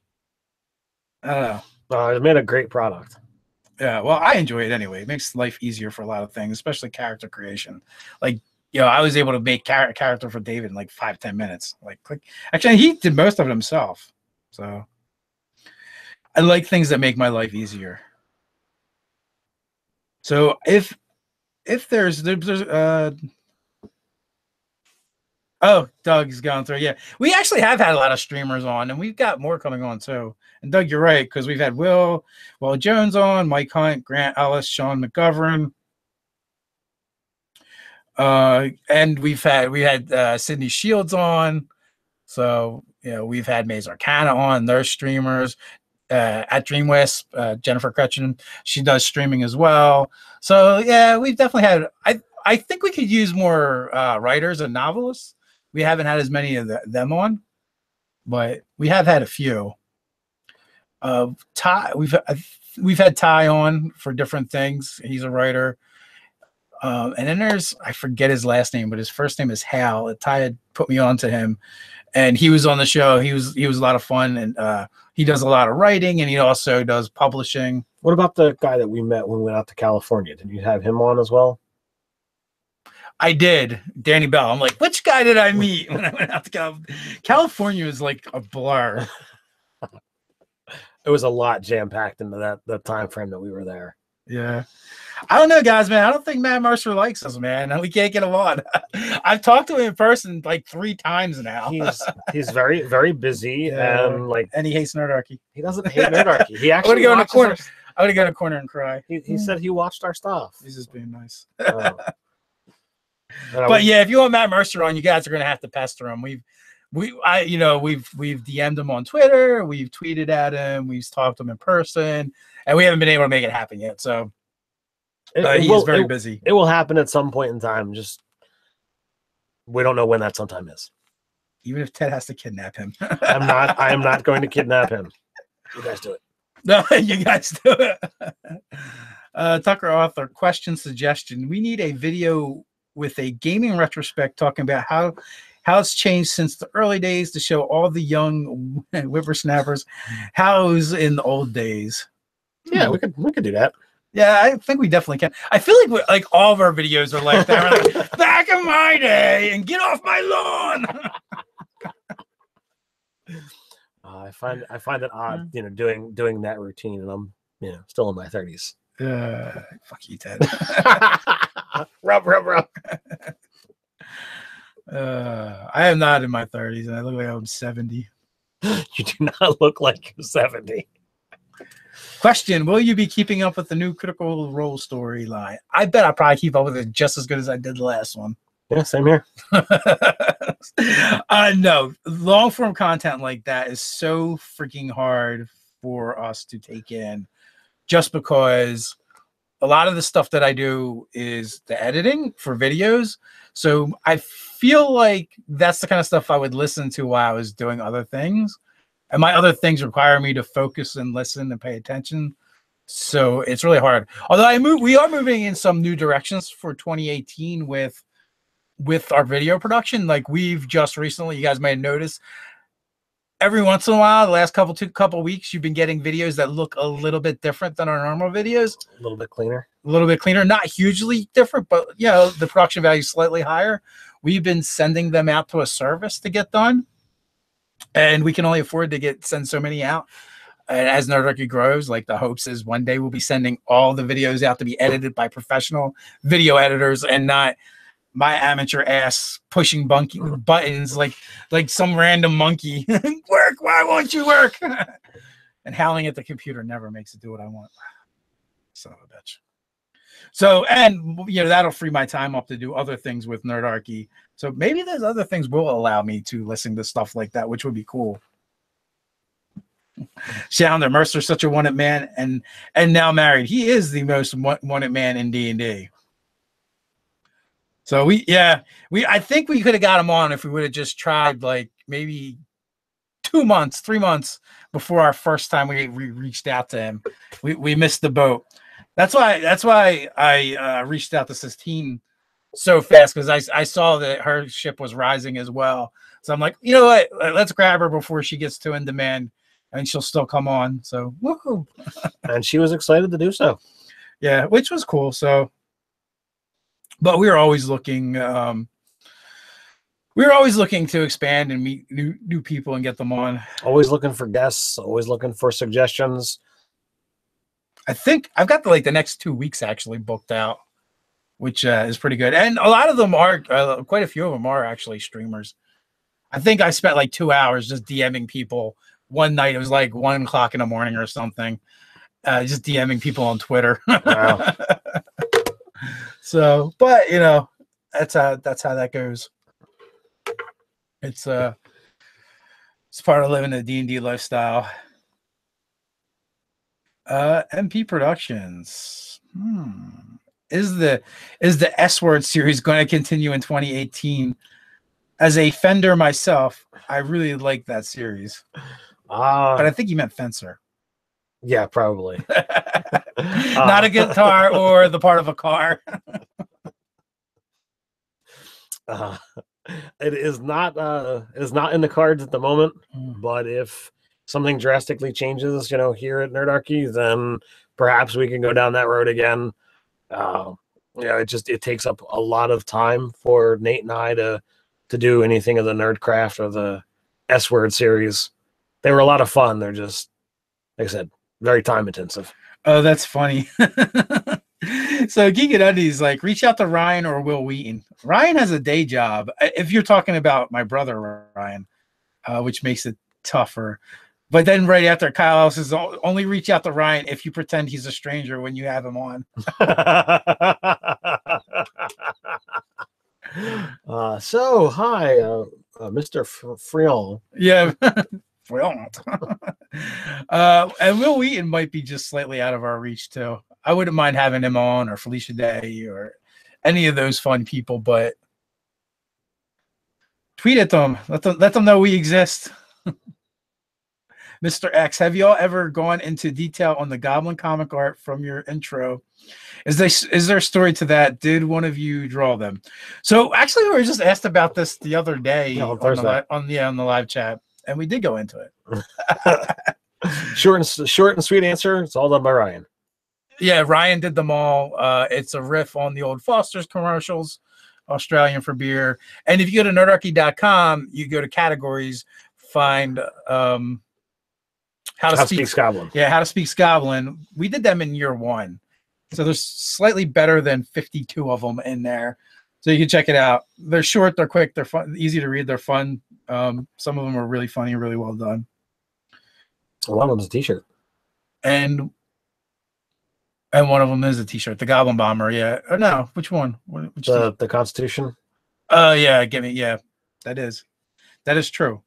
I don't know. It made a great product. Yeah, well, I enjoy it anyway. It makes life easier for a lot of things, especially character creation. Like, I was able to make character for David in like 5-10 minutes. Like, click. Actually, he did most of it himself, so I like things that make my life easier. So if there's oh, Doug's going through. Yeah, we actually have had a lot of streamers on, and we've got more coming on too. And Doug, you're right, because we've had Will Jones on, Mike Hunt, Grant Ellis, Sean McGovern, and we had Sydney Shields on. So we've had Maze Arcana on. They're streamers. At DreamWisp, Jennifer Crutchen, she does streaming as well. So yeah, we've definitely had. I think we could use more writers and novelists. We haven't had as many of them on, but we have had a few. Ty, we've had Ty on for different things. He's a writer. And then there's, I forget his last name, but his first name is Hal. Ty had put me on to him, and he was on the show. He was a lot of fun, and he does a lot of writing, and he also does publishing. What about the guy that we met when we went out to California? Did you have him on as well? I did, Danny Bell. I'm like, which guy did I meet when I went out to California? California was like a blur. It was a lot jam-packed into that time frame that we were there. Yeah. I don't know, guys, man. I don't think Matt Mercer likes us, man. We can't get him on. I've talked to him in person like 3 times now. He's very, very busy, and he hates Nerdarchy. He doesn't hate Nerdarchy. He actually I would go in a corner. I would go in a corner and cry. He said he watched our stuff. He's just being nice. But yeah, if you want Matt Mercer on, you guys are gonna have to pester him. We've DM'd him on Twitter, we've tweeted at him, we've talked to him in person, and we haven't been able to make it happen yet. So he's very busy. It will happen at some point in time. Just we don't know when that sometime is. Even if Ted has to kidnap him. I am not going to kidnap him. You guys do it. No, you guys do it. Tucker Author, question suggestion. We need a video with a gaming retrospect talking about how it's changed since the early days to show all the young whippersnappers how it was in the old days. Yeah, we could do that. Yeah, I think we definitely can. I feel like all of our videos are like that. We're like, back in my day, and get off my lawn. I find it odd, doing that routine, and I'm still in my 30s. Fuck you, Ted. Rub. I am not in my 30s, and I look like I'm 70. You do not look like you're 70. Question: will you be keeping up with the new Critical Role storyline? I bet I'll probably keep up with it just as good as I did the last one. Yeah, same here. No, long form content like that is so freaking hard for us to take in, just because a lot of the stuff that I do is the editing for videos. So I feel like that's the kind of stuff I would listen to while I was doing other things. And my other things require me to focus and listen and pay attention. So it's really hard. Although we are moving in some new directions for 2018 with our video production. Like we've just recently, you guys may have noticed, every once in a while, the last couple weeks, you've been getting videos that look a little bit different than our normal videos. A little bit cleaner. Not hugely different, but the production value is slightly higher. We've been sending them out to a service to get done, and we can only afford to send so many out. And as Nerdarchy grows, like the hopes is one day we'll be sending all the videos out to be edited by professional video editors and not my amateur ass pushing buttons like some random monkey. Work, why won't you work? And howling at the computer never makes it do what I want. Son of a bitch. So, and that'll free my time up to do other things with Nerdarchy. So maybe there's other things will allow me to listen to stuff like that, which would be cool. Shounder Mercer's such a wanted man and now married. He is the most wanted man in D&D. So I think we could have got him on if we would have just tried like maybe 3 months before our first time we reached out to him. We missed the boat. That's why I reached out to Sistine so fast, because I saw that her ship was rising as well. So I'm like, you know what? Let's grab her before she gets too in demand, and she'll still come on. So woohoo! And she was excited to do so. Yeah, which was cool. So, but we were always looking. We were always looking to expand and meet new people and get them on. Always looking for guests. Always looking for suggestions. I think I've got the next 2 weeks actually booked out, which is pretty good. And a lot of them are, quite a few of them are actually streamers. I think I spent like 2 hours just DMing people one night. It was like 1 o'clock in the morning or something. Just DMing people on Twitter. Wow. So, but that's how that goes. It's part of living the D&D lifestyle. MP Productions. Is the S Word series going to continue in 2018? As a Fender myself, I really like that series. But I think you meant Fencer. Yeah, probably. Not a guitar or the part of a car. It is not in the cards at the moment, but if something drastically changes, here at Nerdarchy, then perhaps we can go down that road again. It takes up a lot of time for Nate and I to do anything of the Nerdcraft or the S Word series. They were a lot of fun. They're just, like I said, very time intensive. Oh, that's funny. So Geek and Undies, like, reach out to Ryan or Will Wheaton. Ryan has a day job. If you're talking about my brother Ryan, which makes it tougher. But then right after, Kyle says, only reach out to Ryan if you pretend he's a stranger when you have him on. So, hi, Mr. Frion. Yeah. And Will Wheaton might be just slightly out of our reach, too. I wouldn't mind having him on, or Felicia Day, or any of those fun people, but tweet at them. Let them know we exist. Mr. X, have y'all ever gone into detail on the Goblin comic art from your intro? Is there a story to that? Did one of you draw them? So actually, we were just asked about this the other day on the live chat, and we did go into it. Short and sweet answer. It's all done by Ryan. Yeah, Ryan did them all. It's a riff on the old Foster's commercials, Australian for beer. And if you go to nerdarchy.com, you go to categories, find How to Speak Goblin. Yeah, How to Speak Goblin. We did them in year 1. So there's slightly better than 52 of them in there. So you can check it out. They're short, they're quick, they're fun, easy to read, they're fun. Some of them are really funny, really well done. One of them's a t-shirt. And one of them is a t-shirt. The Goblin Bomber, yeah. Oh, no, which one? The Constitution? Yeah, yeah. That is true.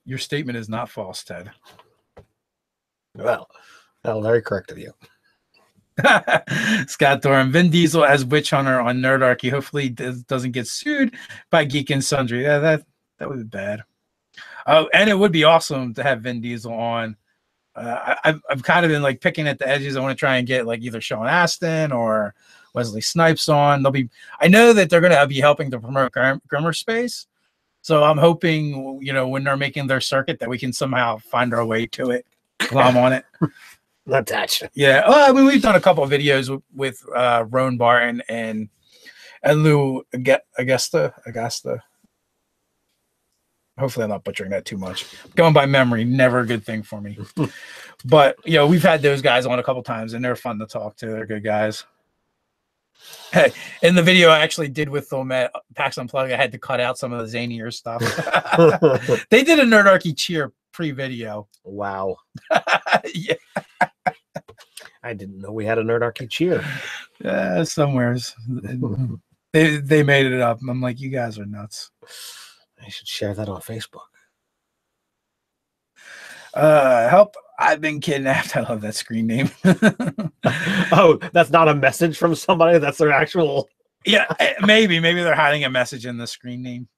Your statement is not false, Ted. Well, very correct of you. Scott Doran, Vin Diesel as Witch Hunter on Nerdarchy. Hopefully doesn't get sued by Geek and Sundry. Yeah, that would be bad. And it would be awesome to have Vin Diesel on. I've kind of been like picking at the edges. I want to try and get like either Sean Astin or Wesley Snipes on. I know that they're going to be helping to promote Grimmer Space. So I'm hoping, when they're making their circuit, that we can somehow find our way to it while I'm on it. Not that. Yeah. Well, I mean, we've done a couple of videos with Roan Barton and Lou Augusta. Hopefully I'm not butchering that too much. Going by memory, never a good thing for me. But, we've had those guys on a couple times, and they're fun to talk to. They're good guys. In the video I actually did with them at PAX Unplugged, I had to cut out some of the zanier stuff. They did a Nerdarchy cheer pre-video. Wow. Yeah. I didn't know we had a Nerdarchy cheer. Somewheres. They made it up. I'm like, you guys are nuts. I should share that on Facebook. Help. I've been kidnapped. I love that screen name. Oh, that's not a message from somebody. That's their actual. Yeah, maybe they're hiding a message in the screen name.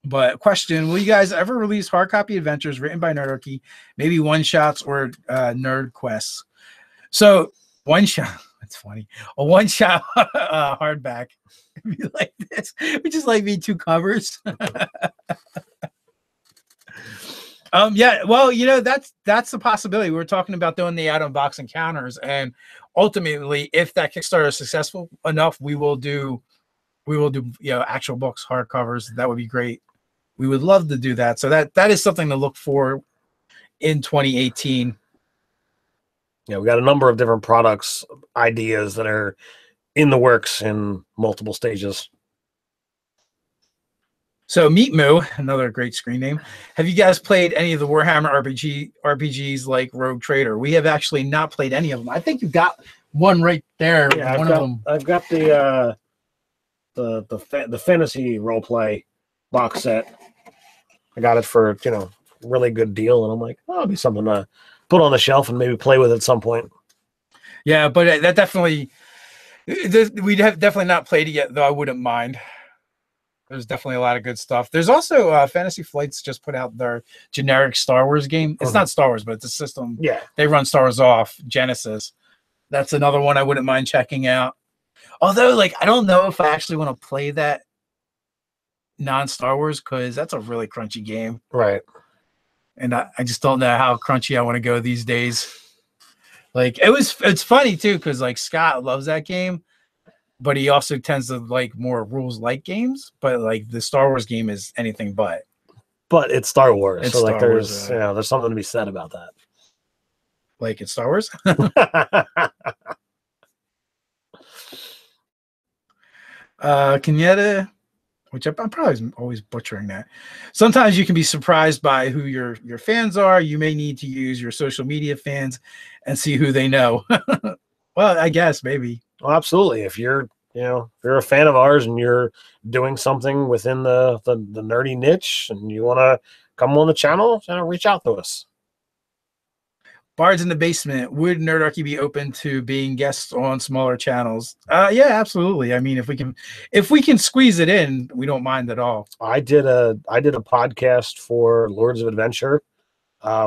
But question: will you guys ever release hard copy adventures written by Nerdarchy, maybe one shots or nerd quests? So one shot. That's funny. A one shot hardback. It'd be like this. We just like me 2 covers. Yeah, well, you know, that's a possibility. We were talking about doing the out-of-box encounters, and ultimately, if that Kickstarter is successful enough, we will do actual books, hardcovers. That would be great. We would love to do that. So that is something to look for in 2018. Yeah, we got a number of different products, ideas that are in the works in multiple stages. So Meat Moo, another great screen name. Have you guys played any of the Warhammer RPGs like Rogue Trader? We have actually not played any of them. I think you've got one right there. Yeah, one of them. I've got the fantasy roleplay box set. I got it for really good deal, and I'm like, oh, it'll be something to put on the shelf and maybe play with at some point. Yeah, but that definitely we have definitely not played it yet, though. I wouldn't mind. There's definitely a lot of good stuff. There's also Fantasy Flights just put out their generic Star Wars game. It's not Star Wars, but it's a system. Yeah, they run Star Wars off Genesis. That's another one I wouldn't mind checking out. Although, like, I don't know if I actually want to play that non-Star Wars, because that's a really crunchy game. Right. And I just don't know how crunchy I want to go these days. Like, it's funny too, because like Scott loves that game, but he also tends to like more rules like games. But like the Star Wars game is anything but. But it's Star Wars. It's so like Star there's Wars, there's something to be said about that. Like it's Star Wars. Kenyatta, which I'm probably always butchering that. Sometimes you can be surprised by who your fans are. You may need to use your social media fans and see who they know. Well, I guess maybe. Well, absolutely. If you're a fan of ours and you're doing something within the nerdy niche and you want to come on the channel, reach out to us. Bards in the Basement, would Nerdarchy be open to being guests on smaller channels? Yeah, absolutely. I mean, if we can squeeze it in, we don't mind at all. I did a podcast for Lords of Adventure,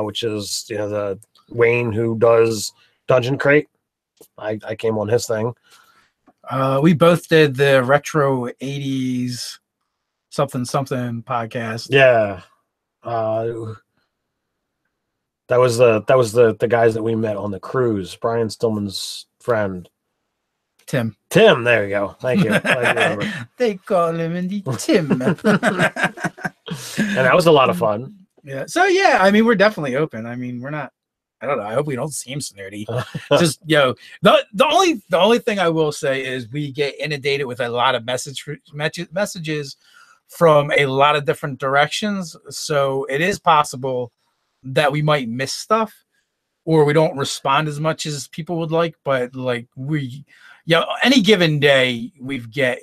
which is the Wayne who does Dungeon Crate. I came on his thing. We both did the retro 80s something podcast. Yeah. That was the guys that we met on the cruise. Brian Stillman's friend. Tim, there you go. Thank you. They call him Indy Tim. And that was a lot of fun. Yeah. So yeah, I mean, we're definitely open. I mean, we're not, I don't know. I hope we don't seem snooty. Just the only thing I will say is we get inundated with a lot of messages from a lot of different directions. So it is possible that we might miss stuff or we don't respond as much as people would like. But like any given day we could get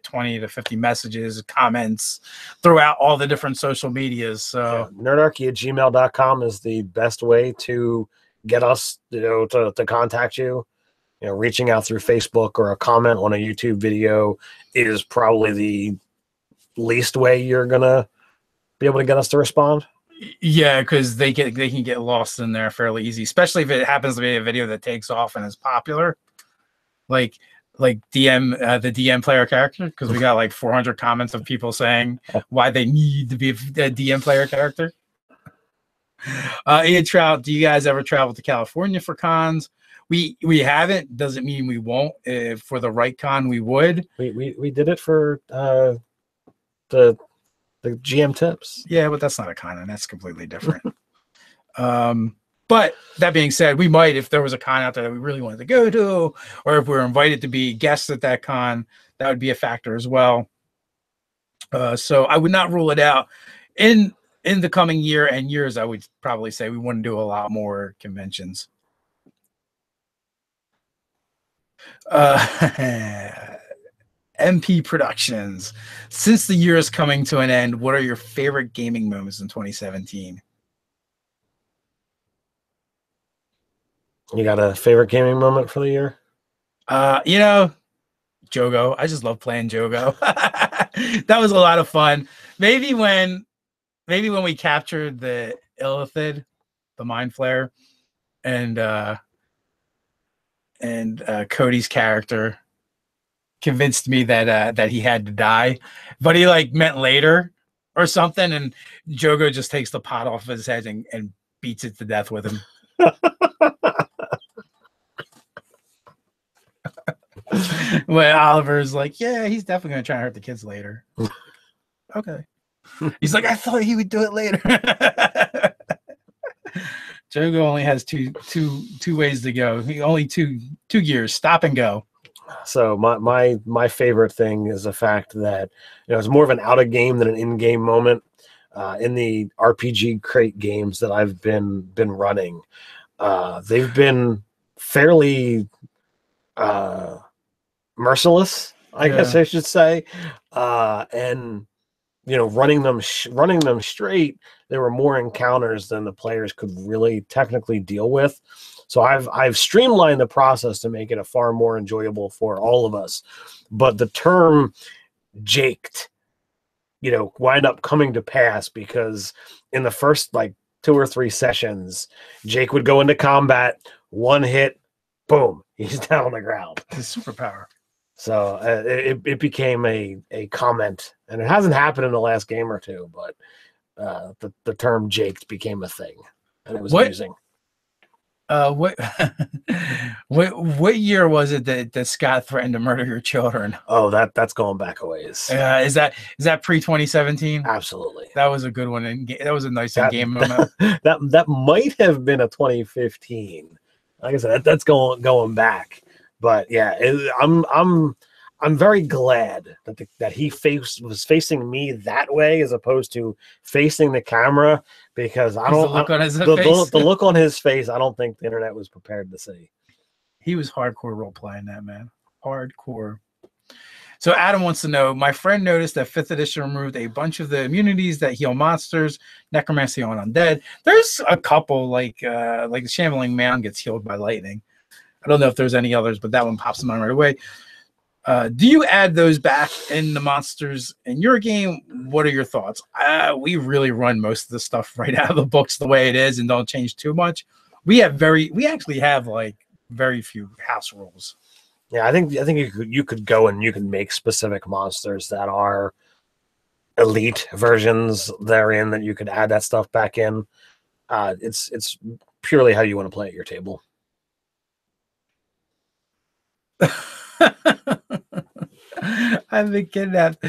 20 to 50 messages, comments throughout all the different social medias. So nerdarchy@gmail.com is the best way to get us, to contact you. Reaching out through Facebook or a comment on a YouTube video is probably the least way you're gonna be able to get us to respond. Yeah, because they can get lost in there fairly easy, especially if it happens to be a video that takes off and is popular. Like DM the DM player character, because we got like 400 comments of people saying why they need to be a DM player character. Ian Trout, do you guys ever travel to California for cons? We haven't. Doesn't mean we won't. If for the right con, we would. We did it for the GM tips. Yeah, but that's not a con, and that's completely different. But that being said, we might, if there was a con out there that we really wanted to go to, or if we were invited to be guests at that con, that would be a factor as well. So I would not rule it out. In the coming year and years, I would probably say we want to do a lot more conventions. MP Productions. Since the year is coming to an end, what are your favorite gaming moments in 2017? You got a favorite gaming moment for the year? You know, Jogo. I just love playing Jogo. That was a lot of fun. Maybe when we captured the Illithid, the Mind Flayer, and Cody's character convinced me that he had to die, but he like meant later or something, and Jogo just takes the pot off his head and beats it to death with him. When Oliver's like, yeah, he's definitely gonna try and hurt the kids later. Okay. He's like, I thought he would do it later. Jogo only has two ways to go. He only two gears, stop and go. So my favorite thing is the fact that it's more of an out of game than an in game moment. In the RPG crate games that I've been running, they've been fairly merciless, I guess I should say, and running them straight, there were more encounters than the players could really technically deal with. So I've streamlined the process to make it a far more enjoyable for all of us. But the term "jaked," wind up coming to pass because in the first like 2 or 3 sessions, Jake would go into combat, one hit, boom, he's down on the ground. His superpower. So it became a comment, and it hasn't happened in the last game or two, but the term "jaked" became a thing, and it was amusing. What year was it that Scott threatened to murder your children? Oh, that's going back a ways. Is that pre 2017? Absolutely. That was a good one, and that was a nice game moment. That might have been a 2015. Like I said, that's going back. But yeah, I'm very glad that he was facing me that way as opposed to facing the camera, because the look on his face, I don't think the internet was prepared to see. He was hardcore role playing that, man. Hardcore. So Adam wants to know, my friend noticed that 5th edition removed a bunch of the immunities that heal monsters, necromancy on undead. There's a couple, like the Shambling Mound gets healed by lightning. I don't know if there's any others, but that one pops in mind right away. Do you add those back in the monsters in your game? What are your thoughts? We really run most of the stuff right out of the books the way it is and don't change too much. We actually have like very few house rules. Yeah, I think you could go and you can make specific monsters that are elite versions therein that you could add that stuff back in. It's purely how you want to play at your table. I've been kidnapped.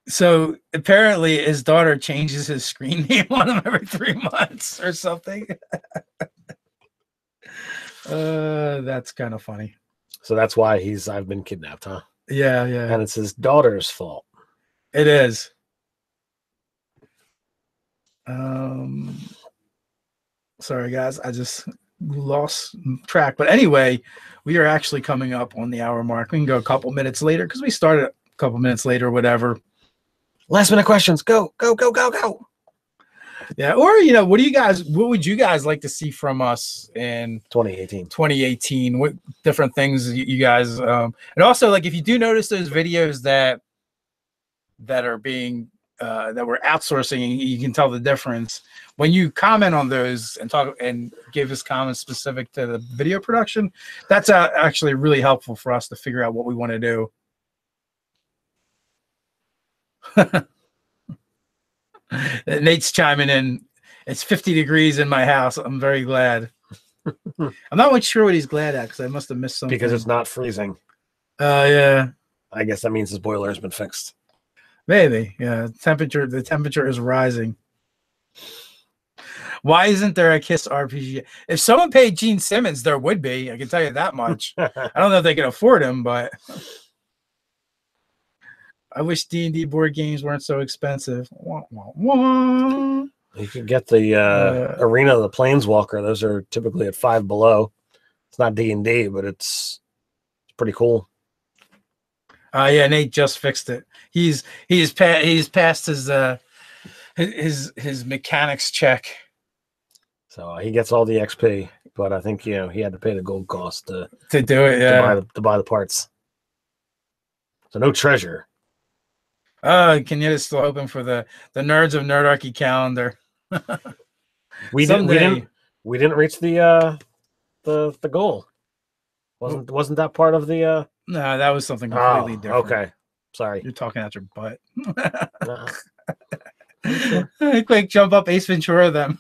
So apparently his daughter changes his screen name on him every 3 months or something. That's kind of funny. So that's why I've been kidnapped, huh? Yeah. And it's his daughter's fault. It is. Sorry guys, I just lost track. But anyway, we are actually coming up on the hour mark. We can go a couple minutes later because we started a couple minutes later or whatever. Last minute questions. Go. Yeah, or what would you guys like to see from us in 2018? What different things you guys and also, like, if you do notice those videos that are being that we're outsourcing, you can tell the difference when you comment on those and talk and give us comments specific to the video production. That's actually really helpful for us to figure out what we want to do. Nate's chiming in. It's 50 degrees in my house. I'm very glad. I'm not quite sure what he's glad at because I must have missed something. Because it's not freezing. Yeah. I guess that means his boiler has been fixed. Maybe. Yeah. The temperature is rising. Why isn't there a Kiss RPG? If someone paid Gene Simmons, there would be. I can tell you that much. I don't know if they can afford him, but I wish D&D board games weren't so expensive. Wah, wah, wah. You can get the Arena of the Planeswalker. Those are typically at $5 below. It's not D&D, but it's pretty cool. Yeah, Nate just fixed it. He's passed his mechanics check. So he gets all the XP, but I think he had to pay the gold cost to do it. Yeah, to buy the parts. So no treasure. Kenyatta's still open for the Nerds of Nerdarchy calendar. we didn't reach the goal. Wasn't that part of the? No, that was something completely different. Okay, sorry. You're talking out your butt. Sure. Quick, jump up, Ace Ventura them.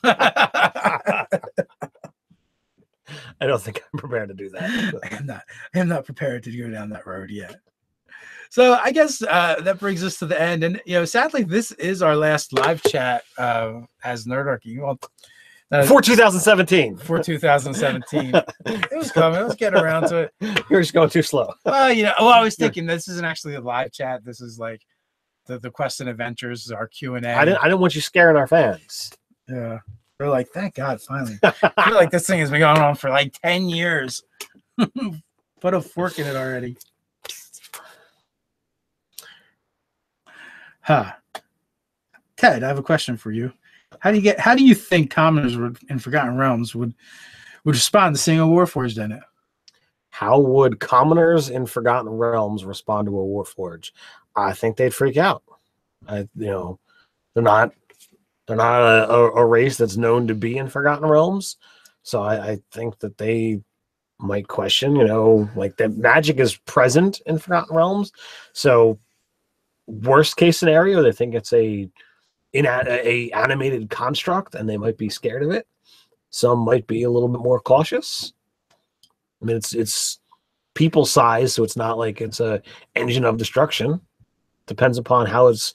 I don't think I'm prepared to do that. I am not prepared to go down that road yet. So I guess that brings us to the end. And, sadly, this is our last live chat as Nerdarchy. Well, for 2017. For 2017. It was coming. I was getting around to it. You were just going too slow. Well, I was thinking this isn't actually a live chat. This is like the Quest and Adventures, our Q&A. I didn't want you scaring our fans. Yeah. They're like, thank God, finally. I feel like this thing has been going on for like 10 years. Put a fork in it already. Ted, I have a question for you. How do you think commoners in Forgotten Realms would respond to seeing a Warforged in it? How would commoners in Forgotten Realms respond to a Warforged? I think they'd freak out. They're not a race that's known to be in Forgotten Realms, so I think that they might question, like that magic is present in Forgotten Realms. So worst case scenario, they think it's a animated construct, and they might be scared of it. Some might be a little bit more cautious. I mean, it's people size, so it's not like it's a engine of destruction. Depends upon how it's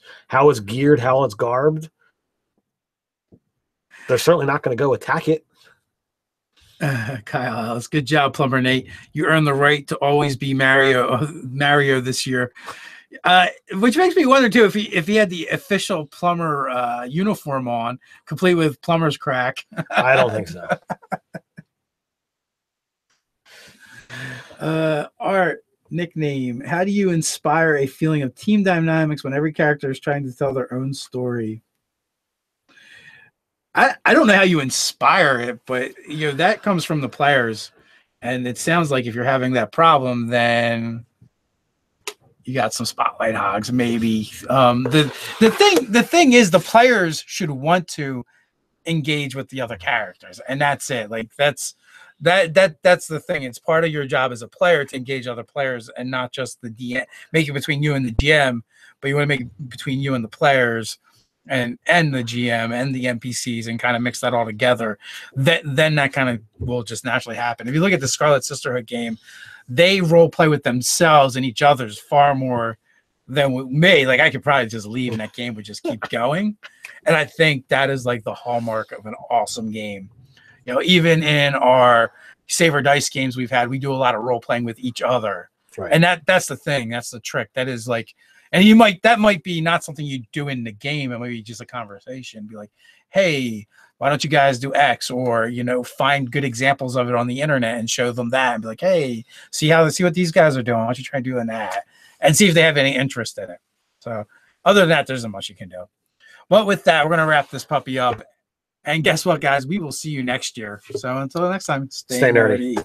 geared, how it's garbed. They're certainly not going to go attack it. Kyle, it's good job, Plumber Nate. You earned the right to always be Mario this year. Which makes me wonder too if he had the official plumber uniform on, complete with plumber's crack. I don't think so. Art nickname. How do you inspire a feeling of team dynamics when every character is trying to tell their own story? I don't know how you inspire it, but that comes from the players, and it sounds like if you're having that problem, then you got some spotlight hogs, maybe. The thing is, the players should want to engage with the other characters, and that's it. Like that's the thing. It's part of your job as a player to engage other players, and not just the DM. Make it between you and the GM, but you want to make it between you and the players, and the GM and the NPCs, and kind of mix that all together. Then that kind of will just naturally happen. If you look at the Scarlet Sisterhood game, they role play with themselves and each other's far more than with me. Like, I could probably just leave and that game would just keep going. And I think that is like the hallmark of an awesome game. Even in our Save Our Dice games we've had, we do a lot of role playing with each other. Right. And that's the thing. That's the trick. That is like, and that might be not something you do in the game. It might be just a conversation. Be like, hey, why don't you guys do X? Or, find good examples of it on the internet and show them that, and be like, hey, see what these guys are doing. Why don't you try doing that? And see if they have any interest in it. So other than that, there isn't much you can do. Well, with that, we're going to wrap this puppy up. And guess what, guys? We will see you next year. So until next time, stay nerdy.